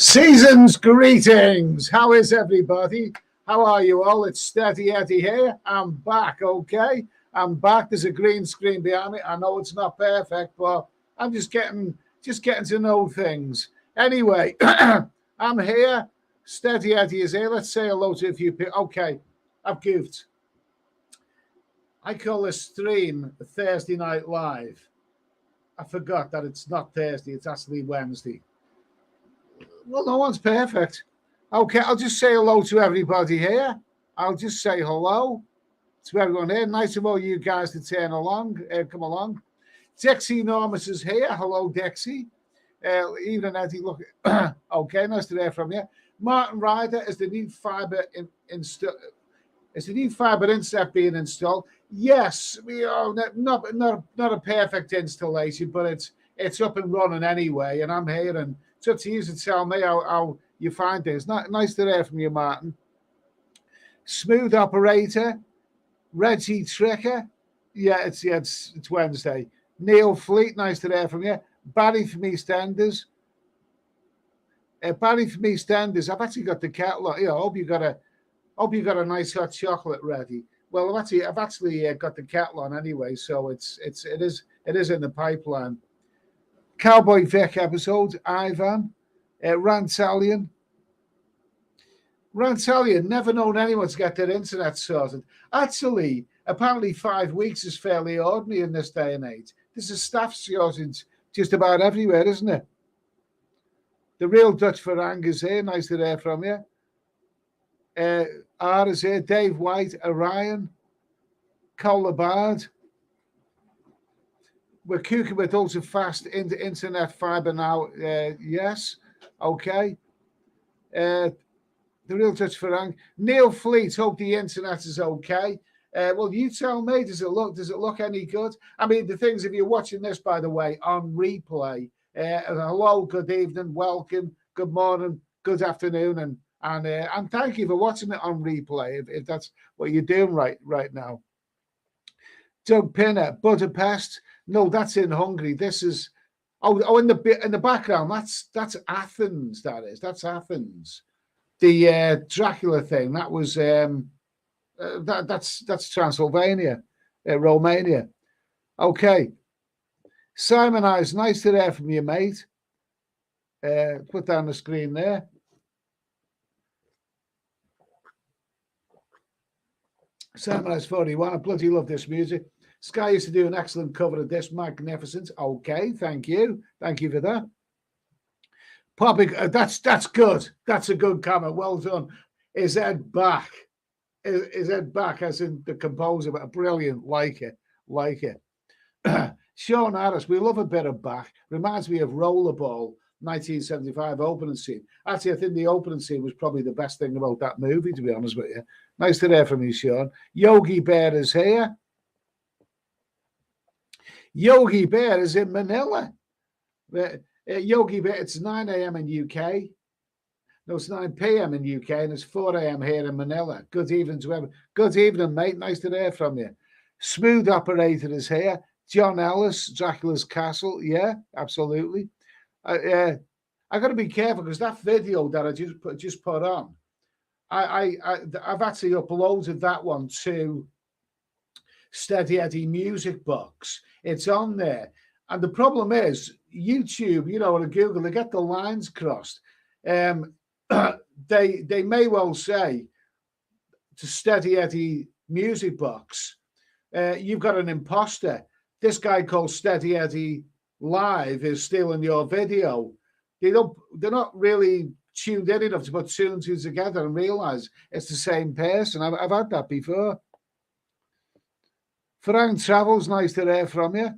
Season's greetings. How is everybody? How are you all? It's Steady Eddie here. I'm back, okay? I'm back. There's a green screen behind me. I know it's not perfect, but I'm just getting to know things. Anyway, I'm here. Steady Eddie is here. Let's say hello to a few people. Okay, I've goofed. I call this stream Thursday Night Live. I forgot that it's not Thursday. It's actually Wednesday. Well, no one's perfect. Okay, I'll just say hello to everybody here. I'll just say hello to everyone here. Nice of all you guys to come along. Dixie Enormous is here. Hello, Dixie. Evening, Eddie. Look, okay, nice to hear from you. Martin Ryder, is the new fiber Is the new fiber internet being installed? Yes, we are not a perfect installation, but it's up and running anyway. And I'm here, and it's up to you to tell me how you find this. Nice to hear from you, Martin. Smooth operator, Reggie Tricker. Yeah, it's Wednesday. Neil Fleet, nice to hear from you. Barry from EastEnders. Barry from EastEnders. I've actually got the kettle. I hope you got a nice hot chocolate ready. Well, I've actually got the kettle on anyway, so it is in the pipeline. Cowboy Vic episode, Ivan, Rantalian. Rantalian, never known anyone to get their internet sorted. Actually, apparently 5 weeks is fairly ordinary in this day and age. There's a staff shortage just about everywhere, isn't it? The real Dutch Farang is here. Nice to hear from you. R is here. Dave White, Orion, Cole Labard. We're cooking with ultra fast internet fiber now. Yes. Okay. The real Dutch Farang. Neil Fleet, hope the internet is okay. Well, you tell me, does it look any good? I mean, the things, if you're watching this, by the way, on replay, hello, good evening, welcome, good morning, good afternoon, and thank you for watching it on replay, if that's what you're doing right now. Doug Pinner, Budapest. No, that's in Hungary. This is in the background. That's Athens. That's Athens. The Dracula thing. That was that's Transylvania, Romania. Okay. Simon Eyes, nice to hear from you, mate. Put down the screen there. Simon Eyes 41. I bloody love this music. Sky used to do an excellent cover of this. Magnificent. Okay, thank you. Thank you for that. Poppy, that's good. That's a good comment. Well done. Is Ed back? Is Ed back as in the composer? But brilliant. Like it. Sean Harris, we love a bit of Bach. Reminds me of Rollerball, 1975 opening scene. Actually, I think the opening scene was probably the best thing about that movie, to be honest with you. Nice to hear from you, Sean. Yogi Bear is here. Yogi Bear is in Manila. Yogi Bear, it's 9 a.m. in UK. No, it's 9 p.m. in UK, and it's 4 a.m. here in Manila. Good evening to everyone. Good evening, mate. Nice to hear from you. Smooth Operator is here. John Ellis, Dracula's Castle. Yeah, absolutely. I got to be careful because that video that I just put on, I've actually uploaded that one to Steady Eddie Music Box. It's on there. And the problem is, YouTube, or Google, they get the lines crossed. They may well say to Steady Eddie Music Box, you've got an imposter. This guy called Steady Eddie Live is stealing your video. They're not really tuned in enough to put two and two together and realize it's the same person. I've had that before. Frank Travels, nice to hear from you.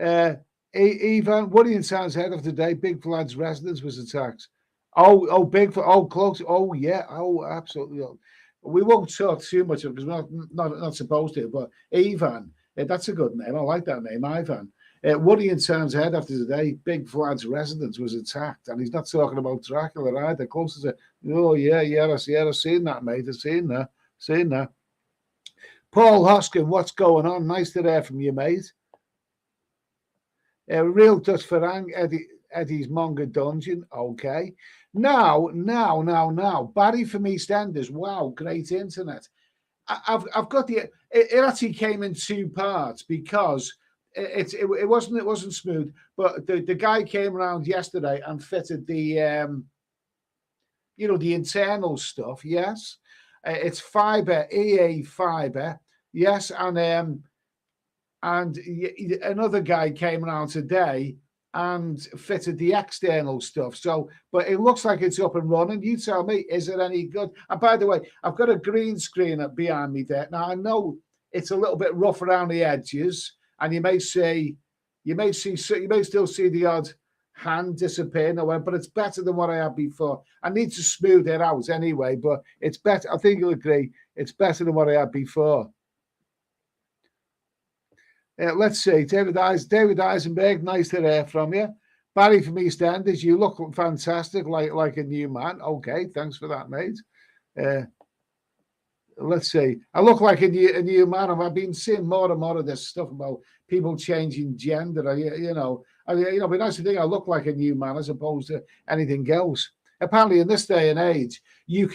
Ivan, Woodian Sounds head of the day. Big Flad's residence was attacked. Close. Oh, yeah. Oh, absolutely. We won't talk too much of it because we're not supposed to. But Ivan, that's a good name. I like that name, Ivan. Woodian Sounds head after today. Big Flad's residence was attacked, and he's not talking about Dracula either. Close to oh yeah, I've seen that, mate. I've seen that. Paul Hoskin, what's going on? Nice to hear from you, mate. Real Dutch Farang, Eddie's Manga Dungeon. Okay. Now. Barry from EastEnders. Wow, great internet. I've got it actually came in two parts because it wasn't smooth, but the guy came around yesterday and fitted the the internal stuff. Yes, it's fiber, EA fiber. Yes, and another guy came around today and fitted the external stuff. So, but it looks like it's up and running. You tell me, is it any good? And by the way, I've got a green screen up behind me there. Now I know it's a little bit rough around the edges, and you may still see the odd hand disappearing or whatever, but it's better than what I had before. I need to smooth it out anyway, but it's better. I think you'll agree. It's better than what I had before. Let's see, David Eisenberg, nice to hear from you. Barry from EastEnders, you look fantastic, like a new man. Okay, thanks for that, mate. Let's see, I look like a new man. I've been seeing more and more of this stuff about people changing gender. It'd be nice to think I look like a new man as opposed to anything else. Apparently, in this day and age, you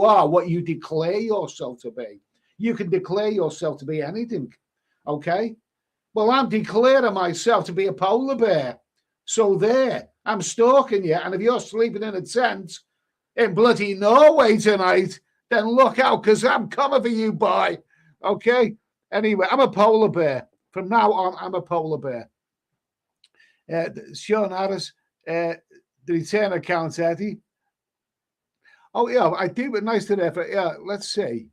are what you declare yourself to be. You can declare yourself to be anything. Okay, well, I'm declaring myself to be a polar bear. So there, I'm stalking you. And if you're sleeping in a tent in bloody Norway tonight, then look out, because I'm coming for you, boy. Okay, anyway, I'm a polar bear. From now on, I'm a polar bear. Sean Harris, the return account, Eddie. Oh, yeah, I do, but nice to hear. Yeah, let's see.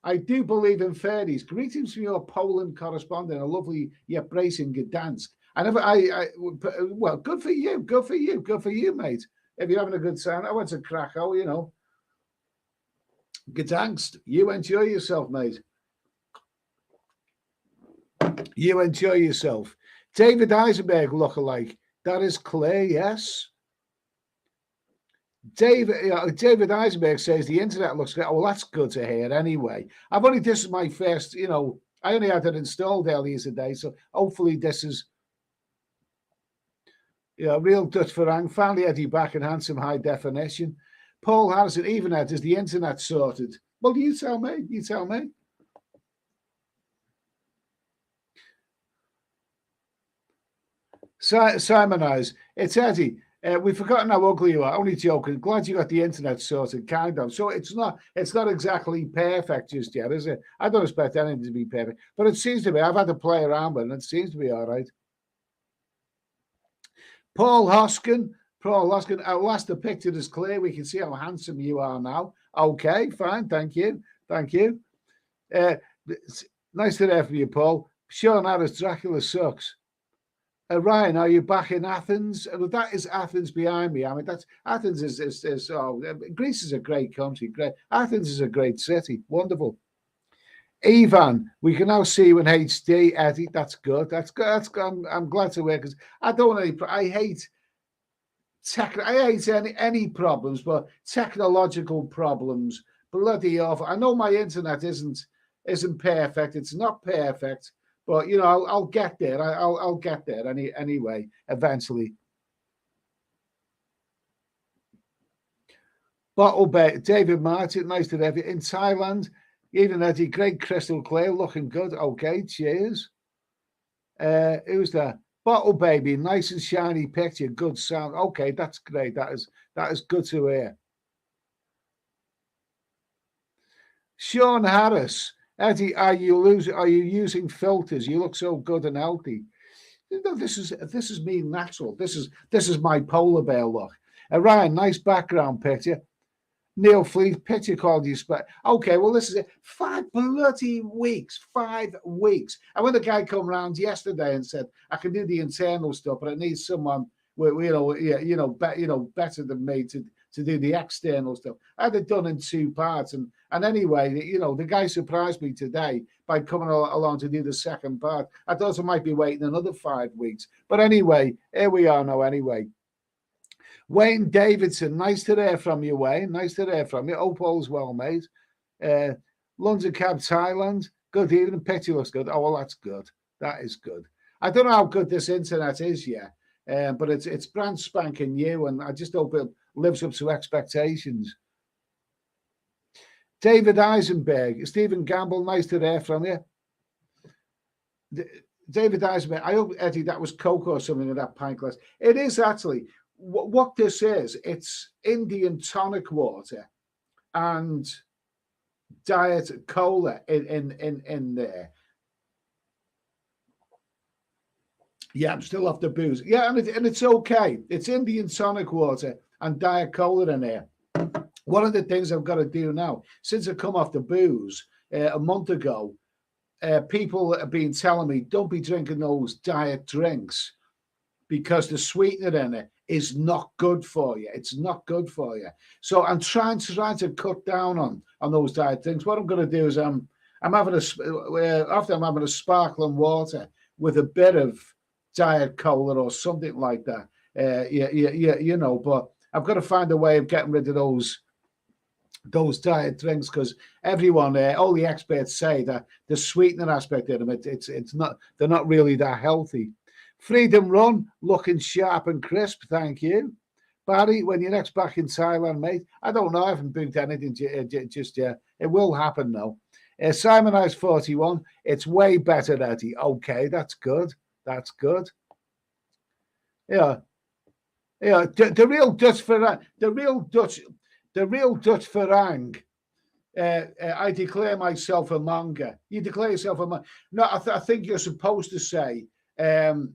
I do believe in fairies. Greetings from your Poland correspondent, a lovely yet bracing Gdansk. Well, good for you, mate. If you're having a good time, I went to Krakow, Gdansk. You enjoy yourself, mate. You enjoy yourself. David Eisenberg lookalike. That is clear, yes. David Eisenberg says the internet looks great. Well, that's good to hear anyway. This is my first, I only had it installed earlier today, so hopefully this is real Dutch Farang. Finally Eddie back in handsome high definition. Paul Harrison, even Ed, is the internet sorted? Well, you tell me. Simon Eyes, it's Eddie. We've forgotten how ugly you are. Only joking. Glad you got the internet sorted, kind of. So it's not exactly perfect just yet, is it? I don't expect anything to be perfect, but it seems to be. I've had to play around with it, and it seems to be all right. Paul Hoskin, at last the picture is clear. We can see how handsome you are now. Okay, fine. Thank you. Nice to hear from you, Paul. Sean Harris, Dracula sucks. Ryan, are you back in Athens? That is Athens behind me. I mean, that's Athens Greece is a great country. Great. Athens is a great city. Wonderful. Ivan, we can now see you in HD, Eddie. That's good. That's good. I'm glad to hear, because I don't want I hate any problems, but technological problems, bloody awful. I know my internet isn't perfect. It's not perfect. But I'll get there. I'll get there anyway, eventually. Bottle Bay, David Martin, nice to have you in Thailand. Even Eddie, great crystal clear, looking good. Okay, cheers. Who's that? Bottle Baby, nice and shiny picture, good sound. Okay, that's great. That is good to hear. Sean Harris. Eddie, are you using filters? You look so good and healthy. This is me natural. This is my polar bear look. Ryan, nice background picture. Neil Fleet, picture quality spec. Okay, well, this is it. 5 bloody weeks. 5 weeks. And when the guy come around yesterday and said, I can do the internal stuff, but I need someone better than me to do the external stuff. I had it done in 2 parts. And anyway, the guy surprised me today by coming along to do the second part. I thought I might be waiting another 5 weeks. But anyway, here we are now anyway. Wayne Davidson, nice to hear from you, Wayne. Nice to hear from you. Hope all's well, mate. London Cab, Thailand. Good evening. Picture looks good. Oh, well, that's good. That is good. I don't know how good this internet is yet. but it's brand spanking new, and I just hope it lives up to expectations. David Eisenberg, Stephen Gamble, nice to hear from you. David Eisenberg, I hope, Eddie, that was Coke or something in that pint glass. It is actually. What this is, it's Indian tonic water and diet cola in there. Yeah, I'm still off the booze. Yeah, and it's okay. It's Indian tonic water and diet cola in there. One of the things I've got to do now, since I come off the booze a month ago, people have been telling me, don't be drinking those diet drinks because the sweetener in it is not good for you. It's not good for you. So I'm trying to cut down on those diet drinks. What I'm going to do is I'm having after I'm having a sparkling water with a bit of diet cola or something like that. You know, but I've got to find a way of getting rid of those diet drinks, because everyone, all the experts say that the sweetener aspect of them, it's not, they're not really that healthy. Freedom Run, looking sharp and crisp, thank you. Barry, when you're next back in Thailand, mate, I don't know, I haven't booked anything just yet. It will happen though. Simon Ice 41, it's way better, Eddie. Okay, that's good. That's good. Yeah. Yeah, the real Dutch Farang, the real Dutch Farang. I declare myself a monger. You declare yourself a monger. No, I think you're supposed to say, you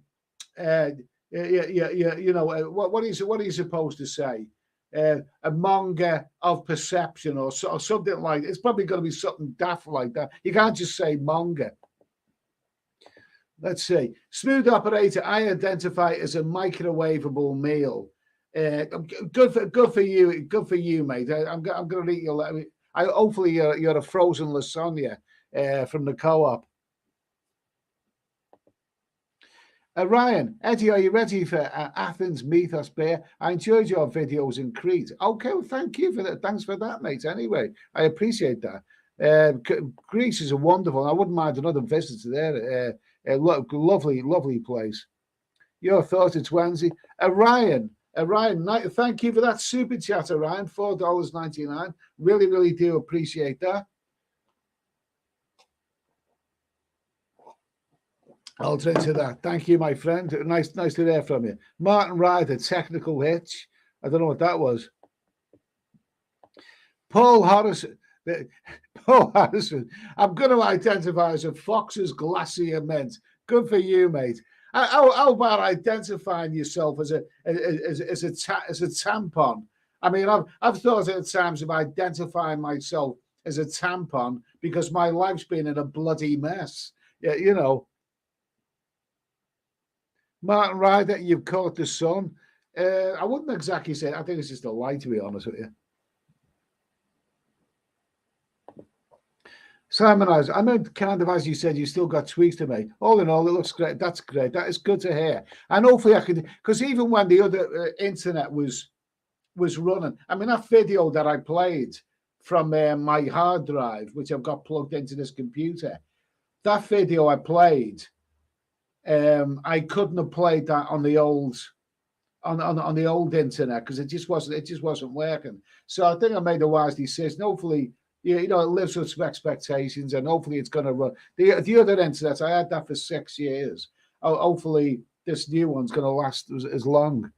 know, what are you supposed to say? A monger of perception or something like that. It's probably going to be something daft like that. You can't just say monger. Let's see. Smooth operator, I identify as a microwavable meal. Good for you, mate. I'm going to eat your. Hopefully you're a frozen lasagna from the co-op. Ryan, Eddie, are you ready for Athens Mythos beer? I enjoyed your videos in Crete. Okay, well, thank you for that. Thanks for that, mate. Anyway, I appreciate that. Greece is a wonderful. I wouldn't mind another visit to there. Lovely place. Your thoughts? It's Wednesday. Ryan, thank you for that super chat, Ryan. $4.99. Really do appreciate that. I'll drink to that. Thank you, my friend. Nice to hear from you. Martin Ryder, technical hitch. I don't know what that was. Paul Harrison. I'm going to identify as a Fox's Glacier Mint. Good for you, mate. How about identifying yourself as a tampon? I mean, I've thought at times of identifying myself as a tampon because my life's been in a bloody mess. Yeah, you know. Martin Ryder, you've caught the sun. I wouldn't exactly say. I think it's just a lie, to be honest with you. Simon, I mean, kind of as you said, you still got tweaks to make. All in all, it looks great. That's great. That is good to hear. And hopefully I could, because even when the other internet was running, I mean, that video that I played from my hard drive, which I've got plugged into this computer, that video I played, I couldn't have played that on the old on the old internet because it just wasn't working. So I think I made a wise decision. Hopefully, you know, it lives up to expectations, and hopefully it's going to run. The other internet, I had that for 6 years. Hopefully this new one's going to last as long.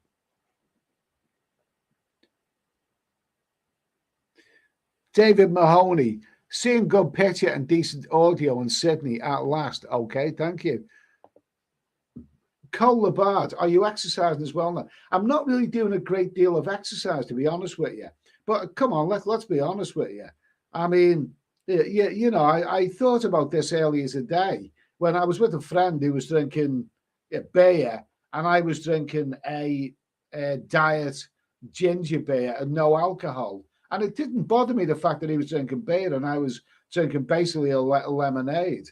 David Mahoney, seeing good picture and decent audio in Sydney at last. Okay, thank you. Cole Labard, are you exercising as well now? I'm not really doing a great deal of exercise, to be honest with you. But come on, let's be honest with you. I mean, you know, I thought about this earlier today when I was with a friend who was drinking beer, and I was drinking a diet ginger beer and no alcohol. And it didn't bother me, the fact that he was drinking beer and I was drinking basically a lemonade.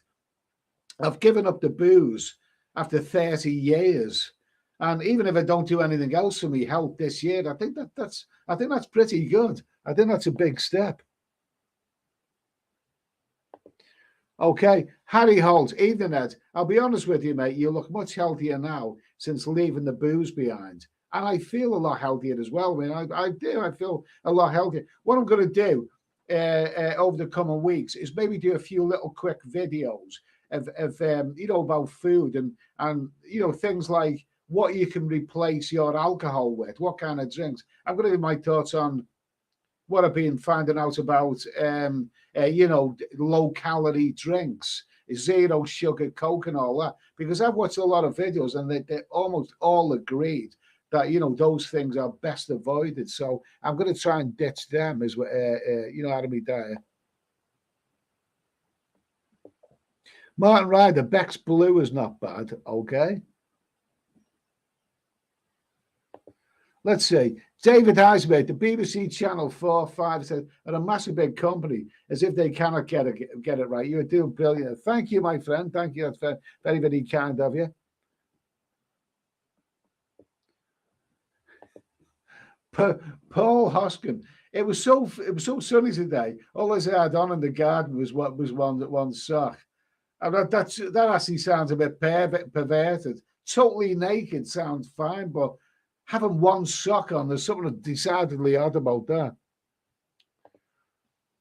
I've given up the booze after 30 years. And even if I don't do anything else for me health this year, I think that's pretty good. I think that's a big step. Okay, Harry Holt, evening, Ed. I'll be honest with you, mate. You look much healthier now since leaving the booze behind. And I feel a lot healthier as well. I mean, I do. I feel a lot healthier. What I'm going to do over the coming weeks is maybe do a few little quick videos of about food and things like what you can replace your alcohol with, what kind of drinks. I'm going to give my thoughts on what I've been finding out about, low calorie drinks, zero sugar Coke and all that, because I've watched a lot of videos and they almost all agreed that, those things are best avoided. So I'm going to try and ditch them as well, out of my diet. Martin Ryder, Beck's Blue is not bad. Okay. Let's see. David Heisenberg, the BBC Channel 4, 5 said, are a massive big company, as if they cannot get it right. You're doing brilliant. Thank you, my friend. Thank you. That's very, very kind of you. Paul Hoskin. It was so sunny today. All I had on in the garden was one sock. And that actually sounds a bit perverted. Totally naked sounds fine, but having one sock on, there's something decidedly odd about that.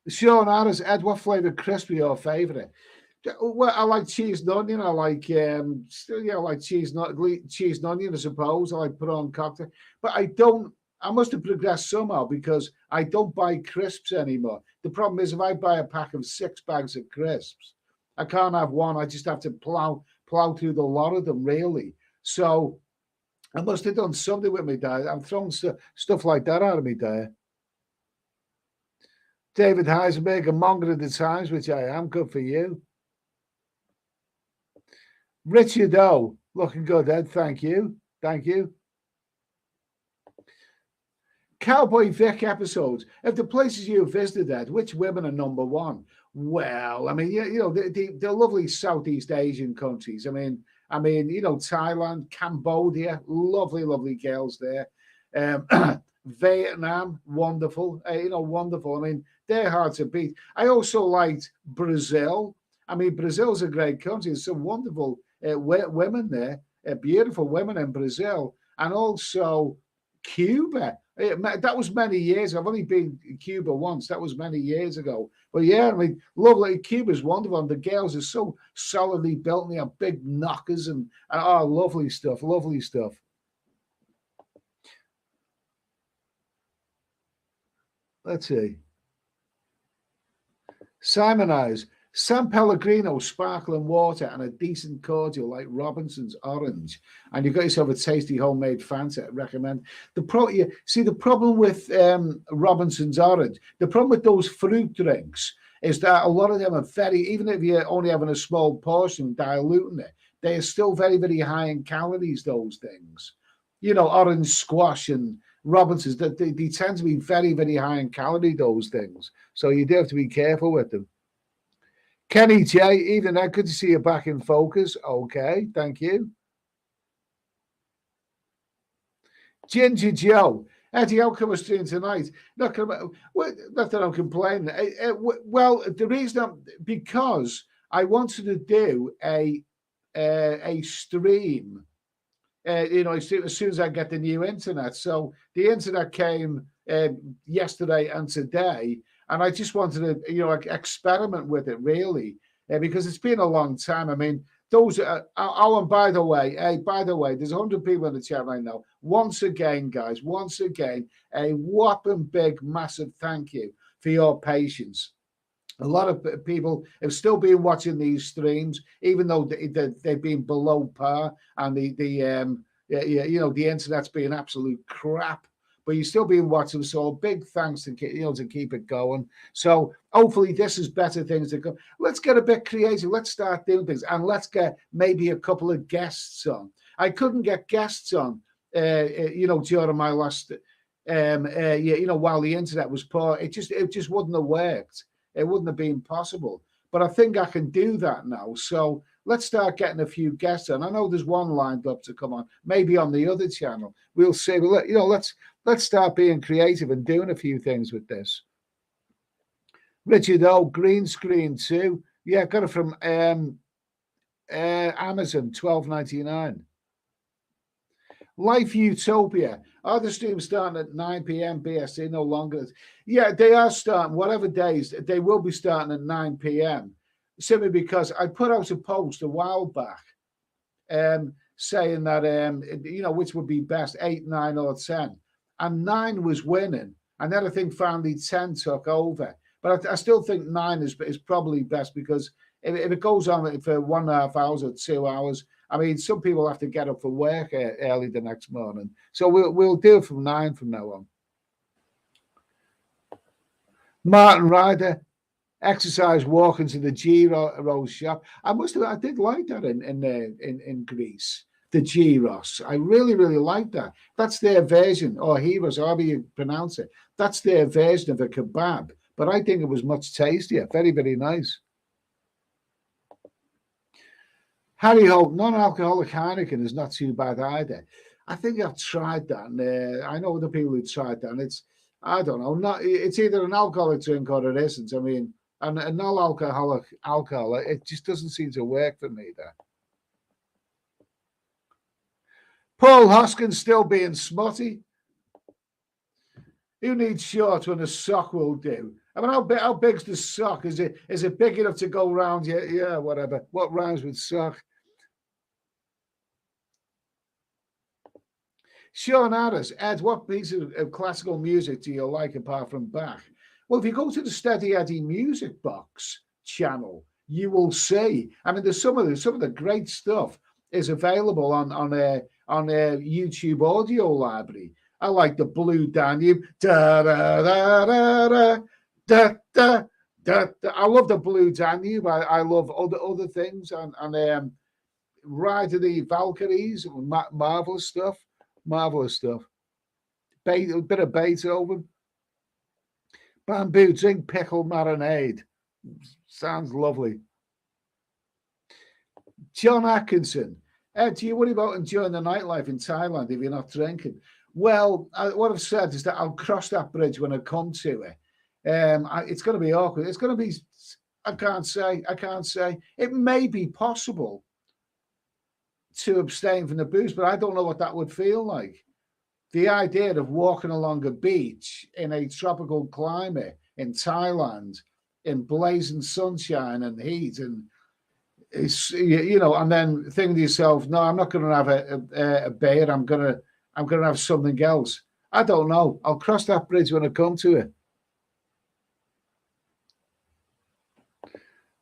Sean Harris, Ed, what flavour crisp are your favourite? Well, I like cheese and onion. I like I like cheese and onion, I suppose. I like put on cocktail, but I must have progressed somehow because I don't buy crisps anymore. The problem is if I buy a pack of 6 bags of crisps, I can't have one. I just have to plow through the lot of them, really. So I must have done something with my diet. I'm throwing stuff like that out of my diet. David Heisenberg, a monger of the times, which I am. Good for you. Richard O, looking good, Ed. Thank you. Thank you. Cowboy Vic episodes. Of the places you visited, Ed, which women are number one? Well, I mean, the lovely Southeast Asian countries. I mean, Thailand, Cambodia, lovely, lovely girls there. Vietnam, wonderful, wonderful. I mean, they're hard to beat. I also liked Brazil. I mean, Brazil's a great country. There's some wonderful women there, beautiful women in Brazil. And also Cuba. That was many years. I've only been in Cuba once. That was many years ago. But yeah, I mean, lovely. Cuba's wonderful. And the girls are so solidly built and they have big knockers and lovely stuff. Lovely stuff. Let's see. Simon Eyes. San Pellegrino sparkling water and a decent cordial like Robinson's Orange, and you've got yourself a tasty homemade Fanta. I recommend. The problem with Robinson's Orange, the problem with those fruit drinks is that a lot of them are even if you're only having a small portion, diluting it, they are still very, very high in calories. Those things, orange squash and Robinson's, they tend to be very, very high in calorie. Those things, so you do have to be careful with them. Kenny J, evening, Ed. Good to see you back in focus. Okay, thank you. Ginger Joe, Eddie, how come we're streaming tonight? Not that I'm complaining. Well, the reason because I wanted to do a stream. As soon as I get the new internet. So the internet came yesterday and today. And I just wanted to, experiment with it, really, because it's been a long time. I mean, those are, and by the way, there's 100 people in the chat right now. Once again, guys, a whopping big, massive thank you for your patience. A lot of people have still been watching these streams, even though they've been below par and the internet's been absolute crap. But you're still being watching, so big thanks to keep it going. So hopefully this is better things to come. Let's get a bit creative. Let's start doing things, and let's get maybe a couple of guests on. I couldn't get guests on, during my last, while the internet was poor. It just wouldn't have worked. It wouldn't have been possible. But I think I can do that now. So let's start getting a few guests on. I know there's one lined up to come on, maybe on the other channel. We'll see. Let's start being creative and doing a few things with this. Richard O, green screen too. Yeah, got it from Amazon, $12.99. Life Utopia. Are the streams starting at 9 p.m. BST? No longer. Yeah, they are starting, whatever days, they will be starting at 9 p.m. Simply because I put out a post a while back saying that, which would be best, 8, 9, or 10. And 9 was winning. And then I think finally 10 took over. But I still think 9 is probably best because if it goes on for 1.5 hours or 2 hours, I mean, some people have to get up for work early the next morning. So we'll do it from 9 from now on. Martin Ryder, exercise walking to the Gyros shop. I did like that in Greece. The Gyros. I really, really like that. That's their version, or Heroes, however you pronounce it. That's their version of a kebab. But I think it was much tastier. Very, very nice. Harry Holt, non-alcoholic Heineken is not too bad either. I think I've tried that, and I know other people who tried that, and I don't know, it's either an alcoholic drink or it isn't. I mean, and a non-alcoholic alcohol, it just doesn't seem to work for me there. Paul Hoskins still being smutty. Who needs shorts when a sock will do? I mean, how big's the sock? Is it big enough to go round? Yeah, whatever. What rhymes with sock? Sean Harris, Ed, what piece of classical music do you like apart from Bach? Well, if you go to the Steady Eddie Music Box channel, you will see. I mean, there's some of the great stuff is available on YouTube audio library. I like the Blue Danube. Da, da, da, da, da, da, da, da, da. I love the Blue Danube. I love other things and Ride of the Valkyries, marvelous stuff. Marvelous stuff. A bit of Beethoven. Bamboo, drink pickle marinade. Sounds lovely. John Atkinson. Ed, do you worry about enjoying the nightlife in Thailand if you're not drinking? Well, what I've said is that I'll cross that bridge when I come to it. It's going to be awkward. It's going to be, I can't say. It may be possible to abstain from the booze, but I don't know what that would feel like. The idea of walking along a beach in a tropical climate in Thailand, in blazing sunshine and heat, and it's, and then thinking to yourself, no, I'm not going to have a beer. I'm going to have something else. I don't know. I'll cross that bridge when I come to it.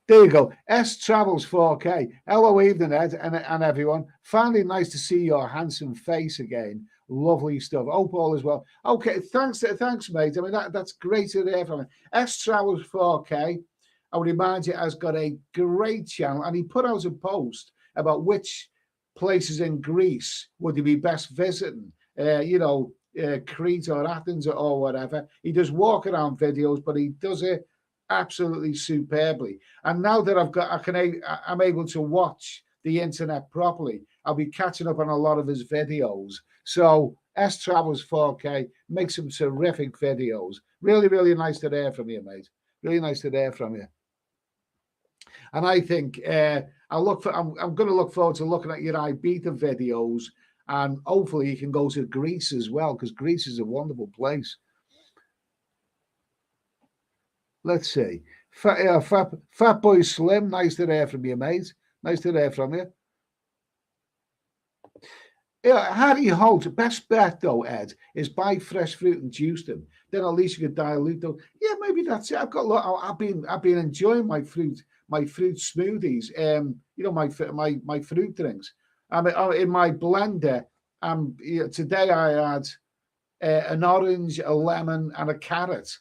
There you go. S Travels 4K. Hello, evening, Ed, and everyone. Finally, nice to see your handsome face again. Lovely stuff. Hope all as well. Okay, thanks, mate. I mean, that's great to hear from him. S Travels 4K, I would remind you, has got a great channel, and he put out a post about which places in Greece would he be best visiting. Crete or Athens or whatever. He does walk around videos, but he does it absolutely superbly. And now that I'm able to watch the internet properly, I'll be catching up on a lot of his videos. So S Travels 4K makes some terrific videos. Really, really nice to hear from you, mate. Really nice to hear from you. And I think I'm going to look forward to looking at your Ibiza videos, and hopefully you can go to Greece as well, because Greece is a wonderful place. Let's see. Fat Boy Slim, nice to hear from you, mate. Nice to hear from you. Yeah, Harry Holt, best bet though, Ed, is buy fresh fruit and juice them. Then at least you could dilute them. Yeah, maybe that's it. I've been enjoying my fruit smoothies. My fruit drinks. I mean, in my blender. Today I had an orange, a lemon, and a carrot.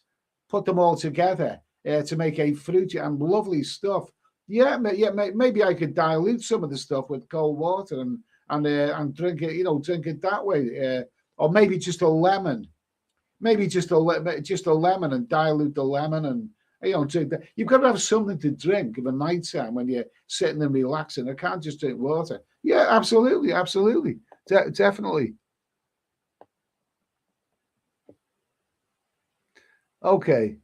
Put them all together to make a fruit and lovely stuff. Yeah, maybe I could dilute some of the stuff with cold water and drink it, drink it that way, or maybe just a lemon, just a lemon and dilute the lemon and drink that. You've got to have something to drink in the night time when you're sitting and relaxing. I can't just drink water. Yeah, absolutely, definitely. Okay.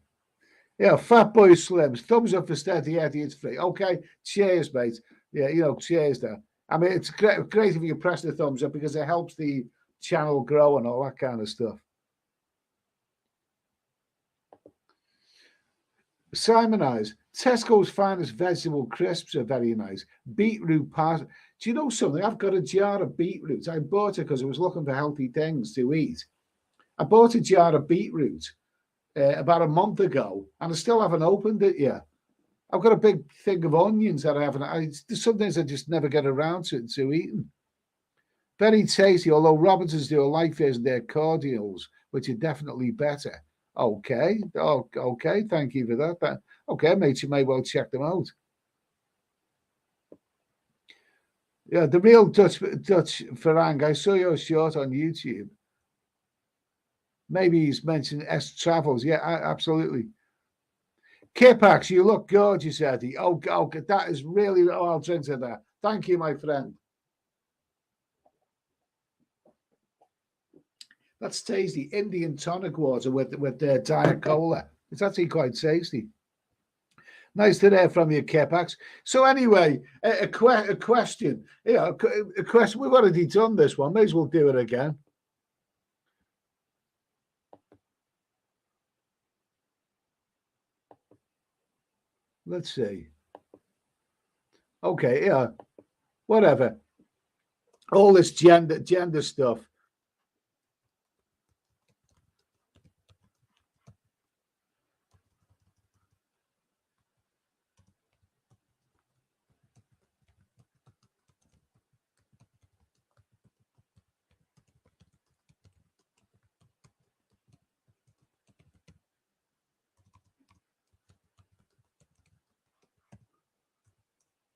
Yeah, Fat Boy Slims. Thumbs up for Steady Eddie. It's free. Okay. Cheers, mate. Yeah, cheers there. I mean, it's great if you press the thumbs up because it helps the channel grow and all that kind of stuff. Simon Eyes, Tesco's finest vegetable crisps are very nice. Beetroot pasta. Do you know something? I've got a jar of beetroots. I bought it because I was looking for healthy things to eat. I bought a jar of beetroot about a month ago, and I still haven't opened it yet. I've got a big thing of onions that I haven't. Sometimes I just never get around to eating. Very tasty, although Robinsons do a light version of their cordials, which are definitely better. Okay. Oh, okay. Thank you for that. Okay, mate, you may well check them out. Yeah, the real Dutch Farang. I saw your short on YouTube. Maybe he's mentioned S Travels. Yeah, absolutely. Kipax, you look gorgeous, Eddie. Oh, that is really. Oh, I'll drink to that. Thank you, my friend. That's tasty. Indian tonic water with Diet Cola. It's actually quite tasty. Nice to hear from you, Kipax. So anyway, a question. Yeah, a question. We've already done this one. May as well do it again. Let's see. Okay, yeah, whatever. All this gender stuff.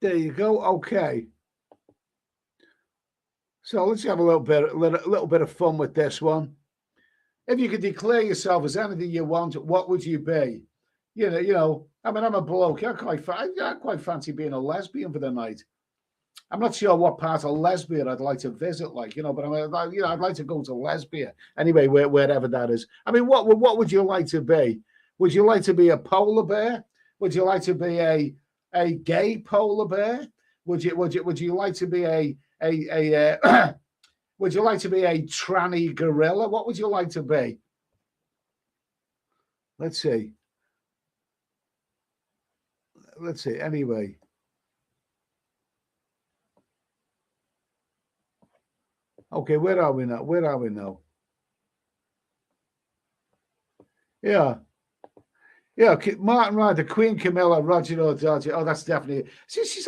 There you go. Okay. So let's have a little bit of fun with this one. If you could declare yourself as anything you want, what would you be? You know. I mean, I'm a bloke. I quite fancy being a lesbian for the night. I'm not sure what part of Lesbia I'd like to visit, but I'd like to go to Lesbia anyway, wherever that is. I mean, what would you like to be? Would you like to be a polar bear? Would you like to be a gay polar bear? Would you like to be a would you like to be a tranny gorilla? What would you like to be? Let's see. Anyway. Okay, where are we now? Yeah. Yeah, Martin Ryder, Queen Camilla, Roger O'Dodger. Oh, that's definitely. She's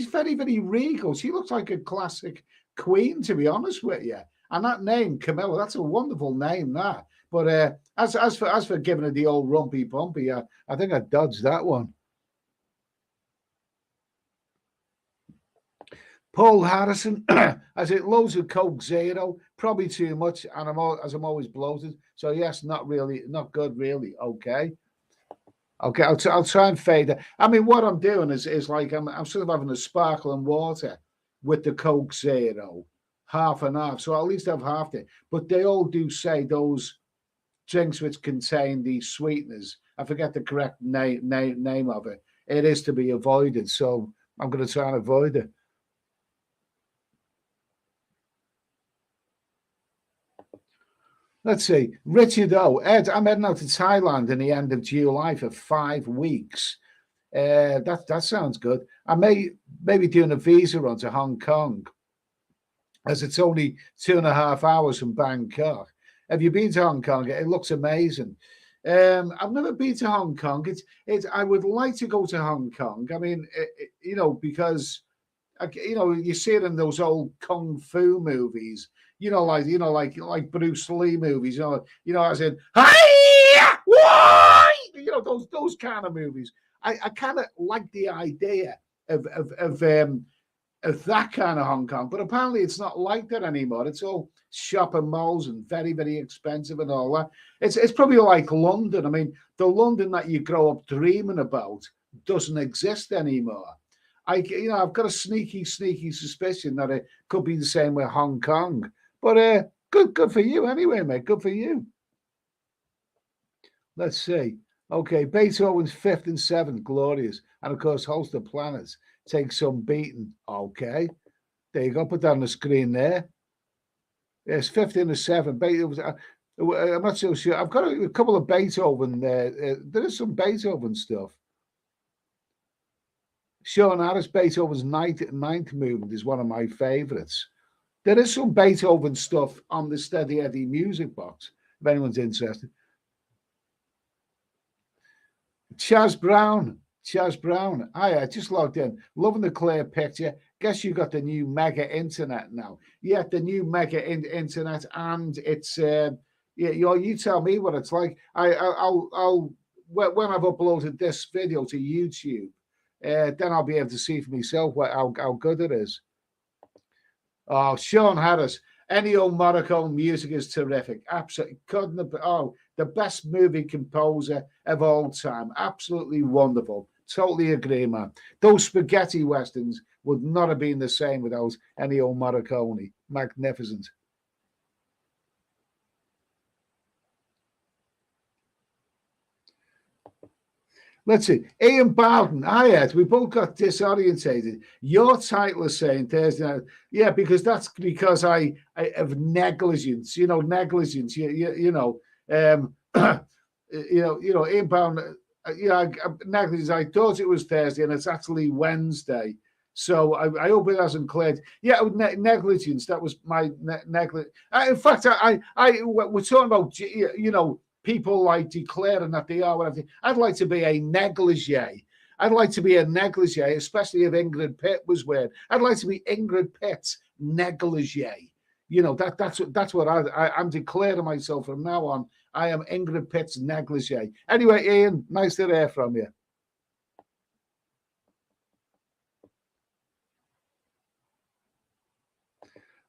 very, very regal. She looks like a classic queen, to be honest with you. And that name, Camilla, that's a wonderful name, that. But as for giving her the old rumpy bumpy, I think I dodged that one. Paul Harrison, as it loads of Coke Zero, probably too much, and I'm always bloated. So yes, not good, really. Okay, I'll try and fade it. I mean, what I'm doing is like I'm sort of having a sparkling water with the Coke Zero, half and half. So I'll at least have half it. But they all do say those drinks which contain these sweeteners. I forget the correct name of it. It is to be avoided. So I'm going to try and avoid it. Let's see. Richard O. Ed, I'm heading out to Thailand in the end of July for 5 weeks. That sounds good. I may be doing a visa run to Hong Kong, as it's only 2.5 hours from Bangkok. Have you been to Hong Kong? It looks amazing. I've never been to Hong Kong. I would like to go to Hong Kong. I mean, because you see it in those old kung fu movies. Like Bruce Lee movies. As in, hi, why? Those kind of movies. I kind of like the idea of that kind of Hong Kong, but apparently it's not like that anymore. It's all shopping malls and very, very expensive and all that. It's probably like London. I mean, the London that you grow up dreaming about doesn't exist anymore. I've got a sneaky suspicion that it could be the same with Hong Kong. But good for you anyway, mate. Good for you. Let's see. Okay, Beethoven's 5th and 7th, glorious. And of course, Host of Planets, take some beating. Okay. There you go. Put that on the screen there. It's 15/7. I'm not so sure. I've got a couple of Beethoven there. There is some Beethoven stuff. Sean Harris, Beethoven's ninth movement is one of my favourites. There is some Beethoven stuff on the Steady Eddie music box, if anyone's interested. Chaz Brown. Hi, I just logged in. Loving the clear picture. Guess you got the new mega internet now. Yeah, the new mega internet, and it's you tell me what it's like. I'll when I've uploaded this video to YouTube, then I'll be able to see for myself how good it is. Oh, Sean Harris. Ennio Morricone music is terrific. Absolutely couldn't have. Oh, the best movie composer of all time. Absolutely wonderful. Totally agree, man. Those spaghetti westerns would not have been the same without Ennio Morricone. Magnificent. Let's see. Ian Bowden. Ed. We both got disorientated. Your title is saying Thursday night. Yeah, because that's because I have negligence. Negligence. You know. Ian Bowden. Negligence. I thought it was Thursday, and it's actually Wednesday. So I hope it hasn't cleared. Yeah, negligence. That was my negligence. In fact, we're talking about people like declaring that they are whatever. I'd like to be a negligee. I'd like to be a negligee, especially if Ingrid Pitt was wearing. I'd like to be Ingrid Pitt's negligee. That's what I'm declaring myself from now on. I am Ingrid Pitt's negligee. Anyway, Ian, nice to hear from you.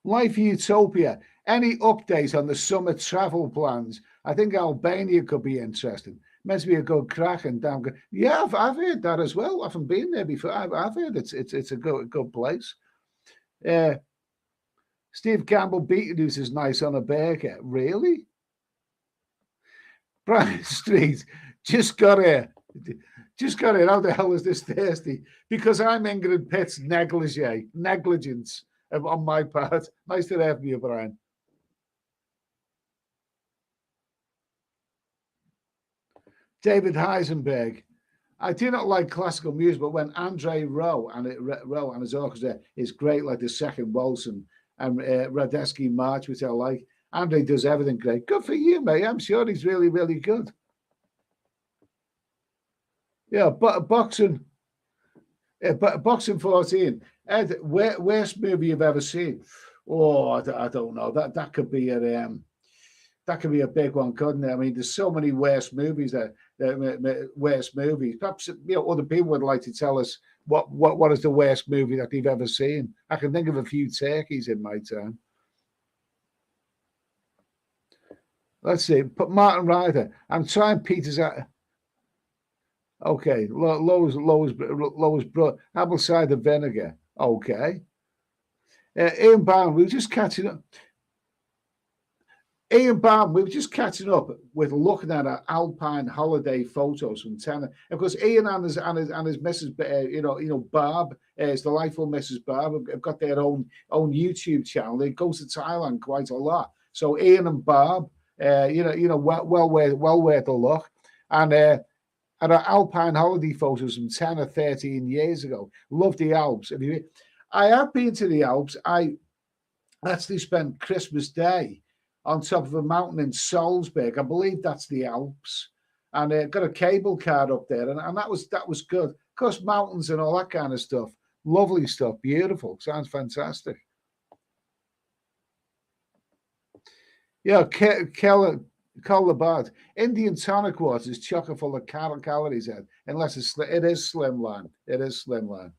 Life Utopia. Any update on the summer travel plans? I think Albania could be interesting. Meant to be a good crack and damn good. Yeah, I've heard that as well. I haven't been there before. I've heard it's a good place. Steve Campbell Beetlejuice is nice on a burger. Really? Brian Street just got here. How the hell is this thirsty? Because I'm Ingrid Pitt's negligence on my part. Nice to have you, Brian. David Heisenberg. I do not like classical music, but when Andre Rowe and his orchestra is great, like the second waltz and Radetzky March, which I like. Andre does everything great. Good for you, mate. I'm sure he's really, really good. Yeah, but boxing 14. Ed, worst movie you've ever seen? Oh, I don't know. That could be a big one, couldn't it? I mean, there's so many worst movies worst movies. Perhaps other people would like to tell us what is the worst movie that they've ever seen. I can think of a few turkeys in my time. Let's see. But Martin Ryder. I'm trying Peter's at. Okay, Lowe's apple cider vinegar. Okay. Ian Brown, we were just catching up. With looking at our Alpine holiday photos from Tanner. Of course, Ian and his Mrs. Barb, is delightful Mrs. Barb, have got their own YouTube channel. They go to Thailand quite a lot. So Ian and Barb, well worth a look. And our Alpine holiday photos from 10 or 13 years ago. Love the Alps. I have been to the Alps. I actually spent Christmas Day on top of a mountain in Salzburg. I believe that's the Alps. And got a cable car up there. And that was good. Of course, mountains and all that kind of stuff. Lovely stuff. Beautiful. Sounds fantastic. Yeah, Call the bad. Indian tonic water is chocker full of calories, Ed, unless it is slimline. It is slimline.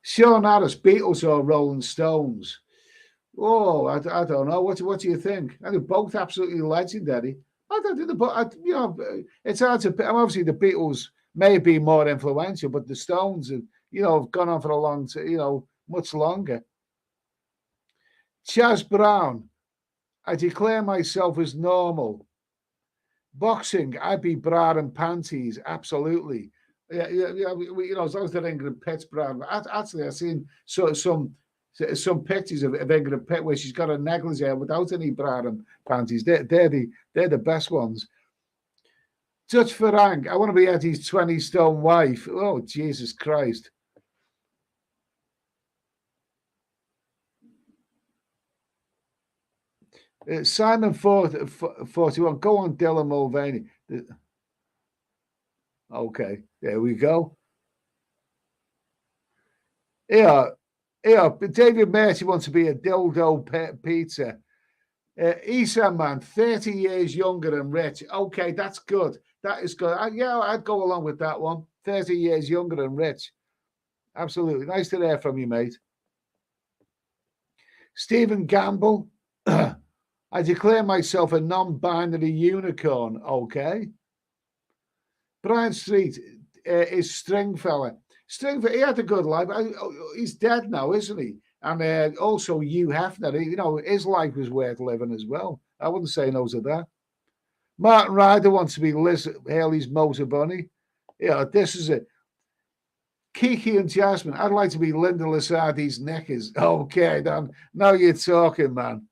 Sean Harris, Beatles or Rolling Stones? Oh, I don't know. What do you think? I think both absolutely legendary. I don't think it's hard to. Obviously, the Beatles may be more influential, but the Stones have gone on for a long time, much longer. Chaz Brown. I declare myself as normal. Boxing, I'd be bra and panties, absolutely. Yeah, as long as they're Ingrid Pitt's bra. Actually, I've seen some some pictures of Ingrid Pitt where she's got a negligee without any bra and panties. They're the best ones. Dutch Farang, I want to be Eddie's 20-stone wife. Oh, Jesus Christ. Simon 41, go on, Dylan Mulvaney. Okay, there we go. Yeah, David Mercy wants to be a dildo pizza. Esan man, 30 years younger and rich. Okay, that's good. That is good. Yeah, I'd go along with that one. 30 years younger and rich. Absolutely. Nice to hear from you, mate. Stephen Gamble. I declare myself a non-binary unicorn. Okay. Brian Street is Stringfella. Stringfella, he had a good life. He's dead now, isn't he? And also Hugh Hefner, his life was worth living as well. I wouldn't say no to that. Martin Ryder wants to be Liz Haley's motor bunny. Yeah, this is it. Kiki and Jasmine, I'd like to be Linda Lasardi's knickers. Okay, Dan. Now you're talking, man.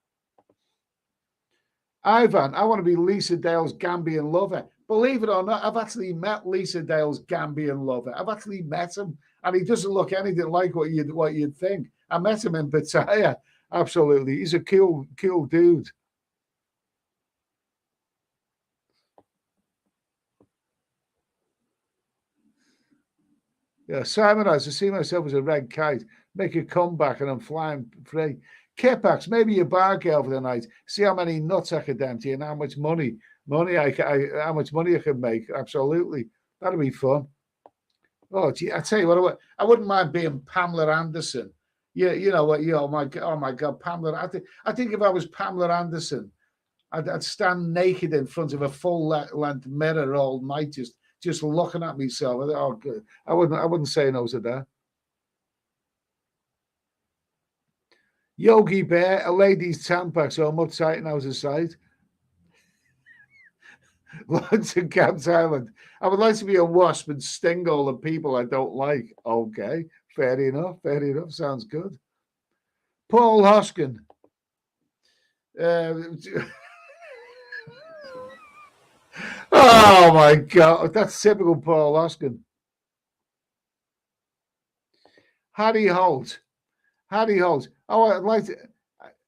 Ivan, I want to be Lisa Dale's Gambian lover. Believe it or not, I've actually met Lisa Dale's Gambian lover. I've actually met him, and he doesn't look anything like what you'd think. I met him in Pattaya. Absolutely. He's a cool dude. Yeah, Simon has to see myself as a red kite, make a comeback, and I'm flying free. Kipax, maybe a bar girl for the night. See how many nuts I could empty and how much money I can make. Absolutely, that'd be fun. Oh, gee, I tell you what, I wouldn't mind being Pamela Anderson. Yeah, you know what? Oh my God, Pamela. I think if I was Pamela Anderson, I'd stand naked in front of a full-length mirror all night, just looking at myself. Oh, good. I wouldn't say no to that. Yogi Bear, a lady's tampax, so I'm uptight out of sight. Lots of Cats Island. I would like to be a wasp and sting all the people I don't like. Okay, fair enough. Sounds good. Paul Hoskin. Oh my God, that's typical Paul Hoskin. Harry Holt. Oh,